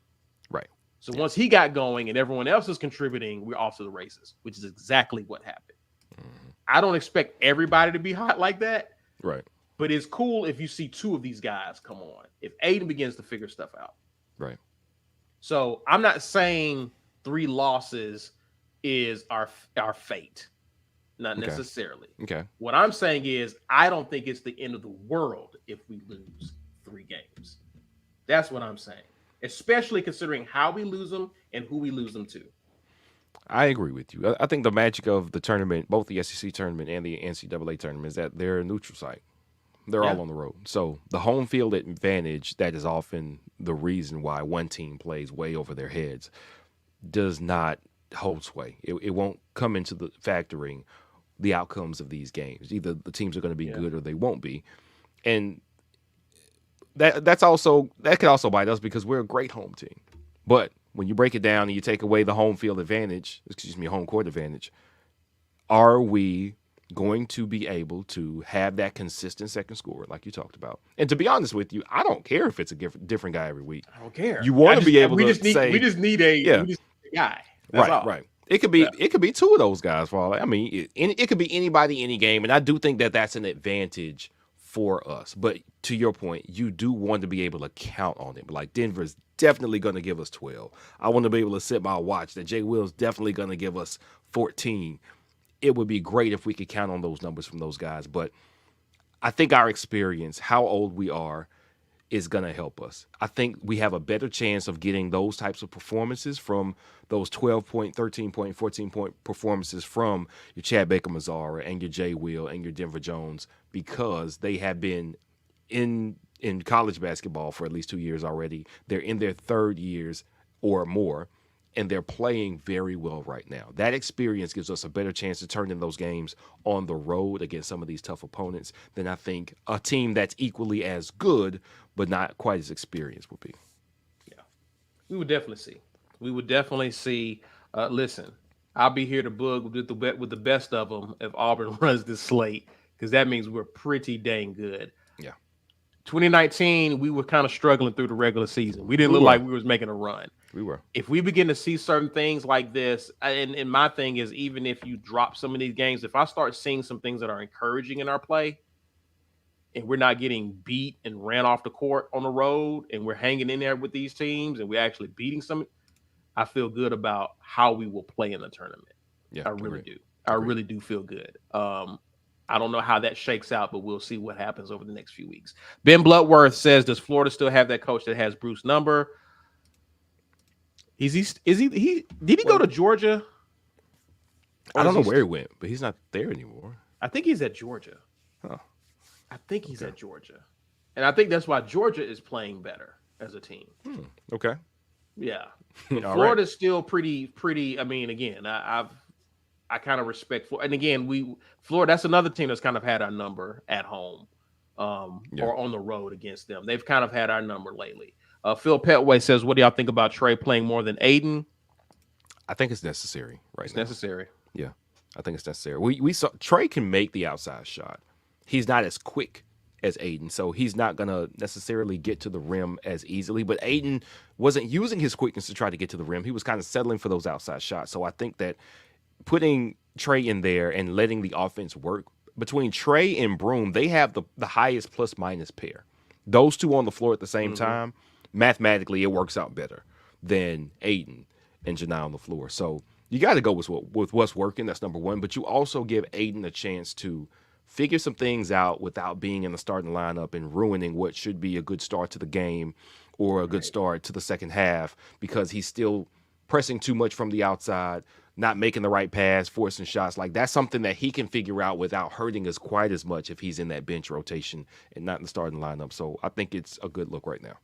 Right. So once he got going and everyone else is contributing, we're off to the races, which is exactly what happened. Mm-hmm. I don't expect everybody to be hot like that. Right. But it's cool if you see 2 of these guys come on. If Aiden begins to figure stuff out. Right. So I'm not saying 3 losses is our fate. Not necessarily. Okay. What I'm saying is I don't think it's the end of the world if we lose 3 games. That's what I'm saying. Especially considering how we lose them and who we lose them to. I agree with you. I think the magic of the tournament, both the SEC tournament and the NCAA tournament, is that they're a neutral site. They're all on the road. So the home field advantage, that is often the reason why one team plays way over their heads, does not hold sway. It won't come into the factoring the outcomes of these games. Either the teams are going to be good or they won't be. And that could also bite us because we're a great home team. But when you break it down and you take away the home court advantage, are we going to be able to have that consistent second scorer like you talked about? And to be honest with you, I don't care if it's a different guy every week. I don't care. You want to be able to say we just need a guy. That's all. Right. It could be 2 of those guys for all. I mean, it could be anybody, any game, and I do think that that's an advantage for us. But to your point, you do want to be able to count on it. Like Denver's definitely going to give us 12. I want to be able to set my watch that Jay Will's definitely going to give us 14. It would be great if we could count on those numbers from those guys. But I think our experience, how old we are, is going to help us. I think we have a better chance of getting those types of performances from those 12-point, 13-point, 14-point performances from your Chad Baker-Mazara and your Jay Will and your Denver Jones because they have been in college basketball for at least 2 years already. They're in their 3rd years or more, and they're playing very well right now. That experience gives us a better chance to turn in those games on the road against some of these tough opponents than I think a team that's equally as good but not quite as experienced would be. Yeah, we would definitely see. Listen, I'll be here to bug with the best of them if Auburn runs this slate because that means we're pretty dang good. Yeah. 2019, we were kind of struggling through the regular season. We didn't look like we was making a run. We were. If we begin to see certain things like this, and my thing is, even if you drop some of these games, if I start seeing some things that are encouraging in our play, and we're not getting beat and ran off the court on the road, and we're hanging in there with these teams, and we're actually beating some, I feel good about how we will play in the tournament. Yeah, I really do. I really do feel good. I don't know how that shakes out, but we'll see what happens over the next few weeks. Ben Bloodworth says, does Florida still have that coach that has Bruce's number? Did he go to Georgia? I don't know where he went, but he's not there anymore. I think he's at Georgia. Huh. I think he's at Georgia. And I think that's why Georgia is playing better as a team. Okay. Yeah. Florida's still pretty. I mean, again, I kind of respect Florida. And again, Florida, that's another team that's kind of had our number at home or on the road against them. They've kind of had our number lately. Phil Petway says, what do y'all think about Trey playing more than Aiden? I think it's necessary now. It's necessary. Yeah, I think it's necessary. We saw Trey can make the outside shot. He's not as quick as Aiden, so he's not going to necessarily get to the rim as easily. But Aiden wasn't using his quickness to try to get to the rim. He was kind of settling for those outside shots. So I think that putting Trey in there and letting the offense work, between Trey and Broom, they have the highest plus-minus pair. Those two on the floor at the same time, mathematically, it works out better than Aiden and Janai on the floor. So you got to go with what's working. That's number one. But you also give Aiden a chance to figure some things out without being in the starting lineup and ruining what should be a good start to the game or a good start to the second half because he's still pressing too much from the outside, not making the right pass, forcing shots. Like, that's something that he can figure out without hurting us quite as much if he's in that bench rotation and not in the starting lineup. So I think it's a good look right now.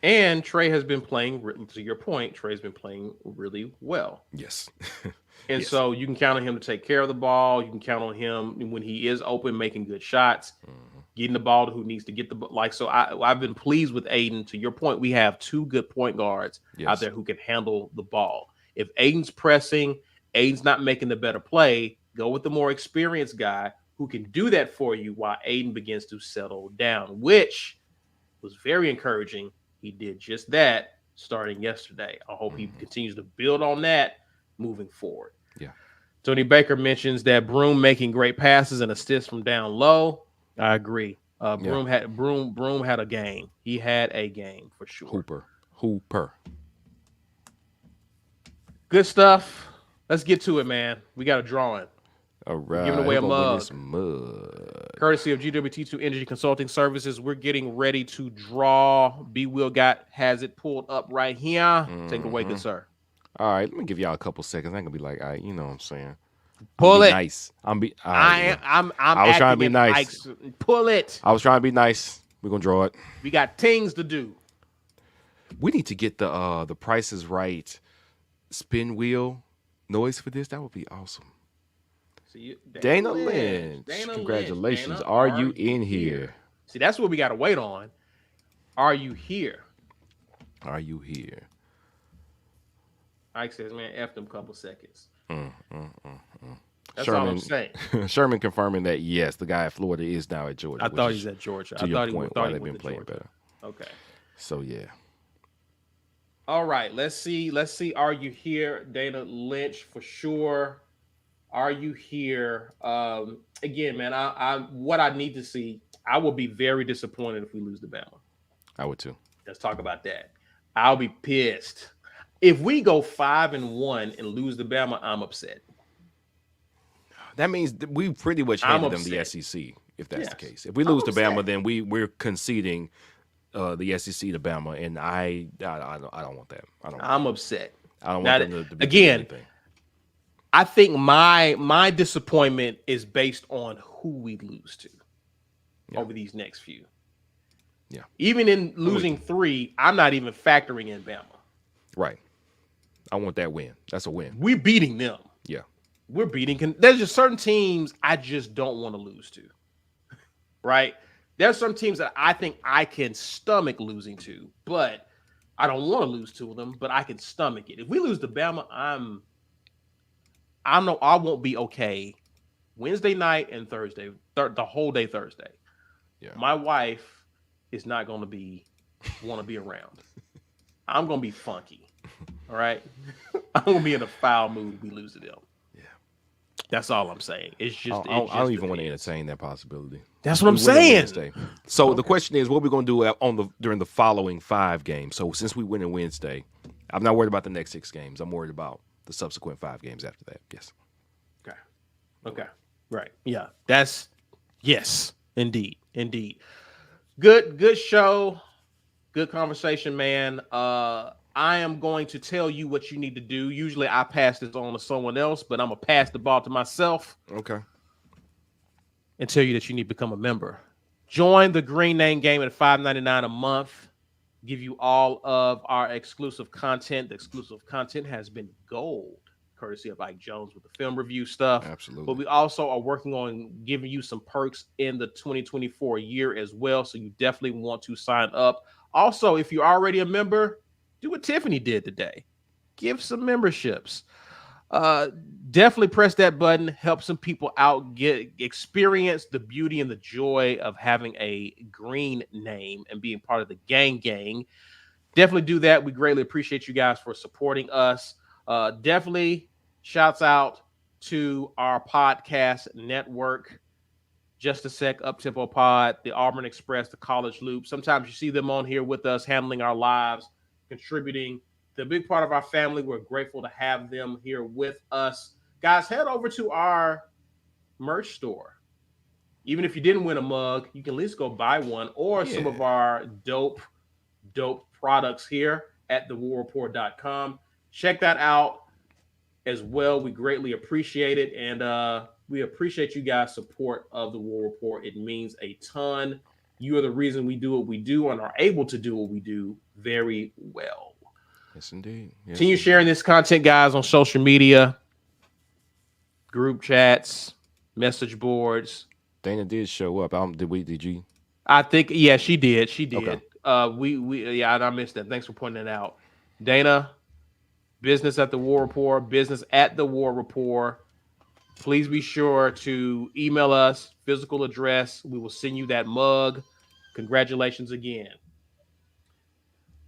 And Trey has been playing, to your point, Trey's been playing really well. Yes. And so you can count on him to take care of the ball. You can count on him when he is open, making good shots, getting the ball to who needs to get the ball. So I've been pleased with Aiden. To your point, we have two good point guards out there who can handle the ball. If Aiden's pressing, Aiden's not making the better play, go with the more experienced guy who can do that for you while Aiden begins to settle down, which was very encouraging. He did just that starting yesterday. I hope he continues to build on that moving forward. Yeah. Tony Baker mentions that Broom making great passes and assists from down low. I agree. Broom had a game. He had a game for sure. Hooper. Good stuff. Let's get to it, man. We got a drawing. All right. Giving away a mug. Courtesy of GWT2 Energy Consulting Services. We're getting ready to draw. B. Will has it pulled up right here. Take it away, good sir. All right, let me give y'all a couple seconds. I ain't gonna be like, all right, you know what I'm saying. Pull it. Nice. I'm I was trying to be nice. Pull it. I was trying to be nice. We're gonna draw it. We got things to do. We need to get the Price is Right spin wheel noise for this. That would be awesome. See, Dana Lynch. Congratulations. Dana, are you in here? See, that's what we got to wait on. Are you here? Are you here? Ike says, man, F them couple seconds. That's Sherman, all I'm saying. Sherman confirming that, yes, the guy at Florida is now at Georgia. I thought he's at Georgia. To your point, why they've been playing better. Okay. So, yeah. All right, let's see. Are you here? Dana Lynch for sure. Are you here? Again, man, what I need to see, I will be very disappointed if we lose to Bama. I would too. Let's talk about that. I'll be pissed. If we go 5-1 and lose to Bama, I'm upset. That means we pretty much handed them the SEC, if that's the case. If we lose to Bama, then we're conceding the SEC to Bama, and I don't want that. I'm upset. I don't want them to be again. anything. I think my disappointment is based on who we lose to over these next few. Yeah. Even in losing 3, I'm not even factoring in Bama. Right. I want that win. That's a win. We're beating them. Yeah. We're beating. There's just certain teams I just don't want to lose to. Right? There's some teams that I think I can stomach losing to, but I don't want to lose to them, but I can stomach it. If we lose to Bama, I know I won't be okay Wednesday night and Thursday, the whole day Thursday. Yeah. My wife is not going to want to be around. I'm going to be funky. All right. I'm going to be in a foul mood if we lose to them. Yeah. That's all I'm saying. It's just, I don't even want to entertain that possibility. That's what I'm saying. Wednesday. So the question is, what we're going to do during the following 5 games. So since we win on Wednesday, I'm not worried about the next 6 games. I'm worried about the subsequent 5 games after that. Yes. Okay. Right. Yeah. Yes. Indeed. Good show. Good conversation, man. I am going to tell you what you need to do. Usually I pass this on to someone else, but I'm going to pass the ball to myself. Okay. And tell you that you need to become a member. Join the Green Name Game at $5.99 a month. Give you all of our exclusive content. The exclusive content has been gold, courtesy of Ike Jones with the film review stuff. Absolutely. But we also are working on giving you some perks in the 2024 year as well. So you definitely want to sign up. Also, if you're already a member, do what Tiffany did today. Give some memberships. Definitely press that button. Help some people out. Experience the beauty and the joy of having a green name and being part of the gang. Definitely do that. We greatly appreciate you guys for supporting us. Definitely shouts out to our podcast network. Just a Sec, Up-Tempo Pod, the Auburn Express, the College Loop. Sometimes you see them on here with us, handling our lives, contributing. They're a big part of our family. We're grateful to have them here with us. Guys, head over to our merch store. Even if you didn't win a mug, you can at least go buy one or some of our dope products here at thewarreport.com. Check that out as well. We greatly appreciate it. And we appreciate you guys' support of the War Report. It means a ton. You are the reason we do what we do and are able to do what we do very well. Yes, indeed. Yes, Continue sharing this content, guys, on social media, group chats, message boards. Dana did show up. Did you? I think, yeah, she did. Okay. I missed that. Thanks for pointing that out. Dana, business at the War Report, business at the War Report. Please be sure to email us, physical address. We will send you that mug. Congratulations again.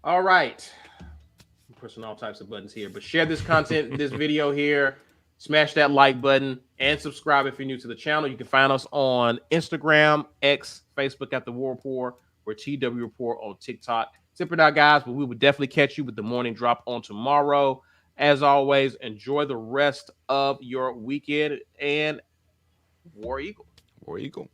All right. I'm pressing all types of buttons here, but share this content, this video here. Smash that like button and subscribe if you're new to the channel. You can find us on Instagram, X, Facebook at the War Report, or TW Report on TikTok. Tip it out, guys, but we will definitely catch you with the morning drop on tomorrow. As always, enjoy the rest of your weekend and War Eagle. War Eagle.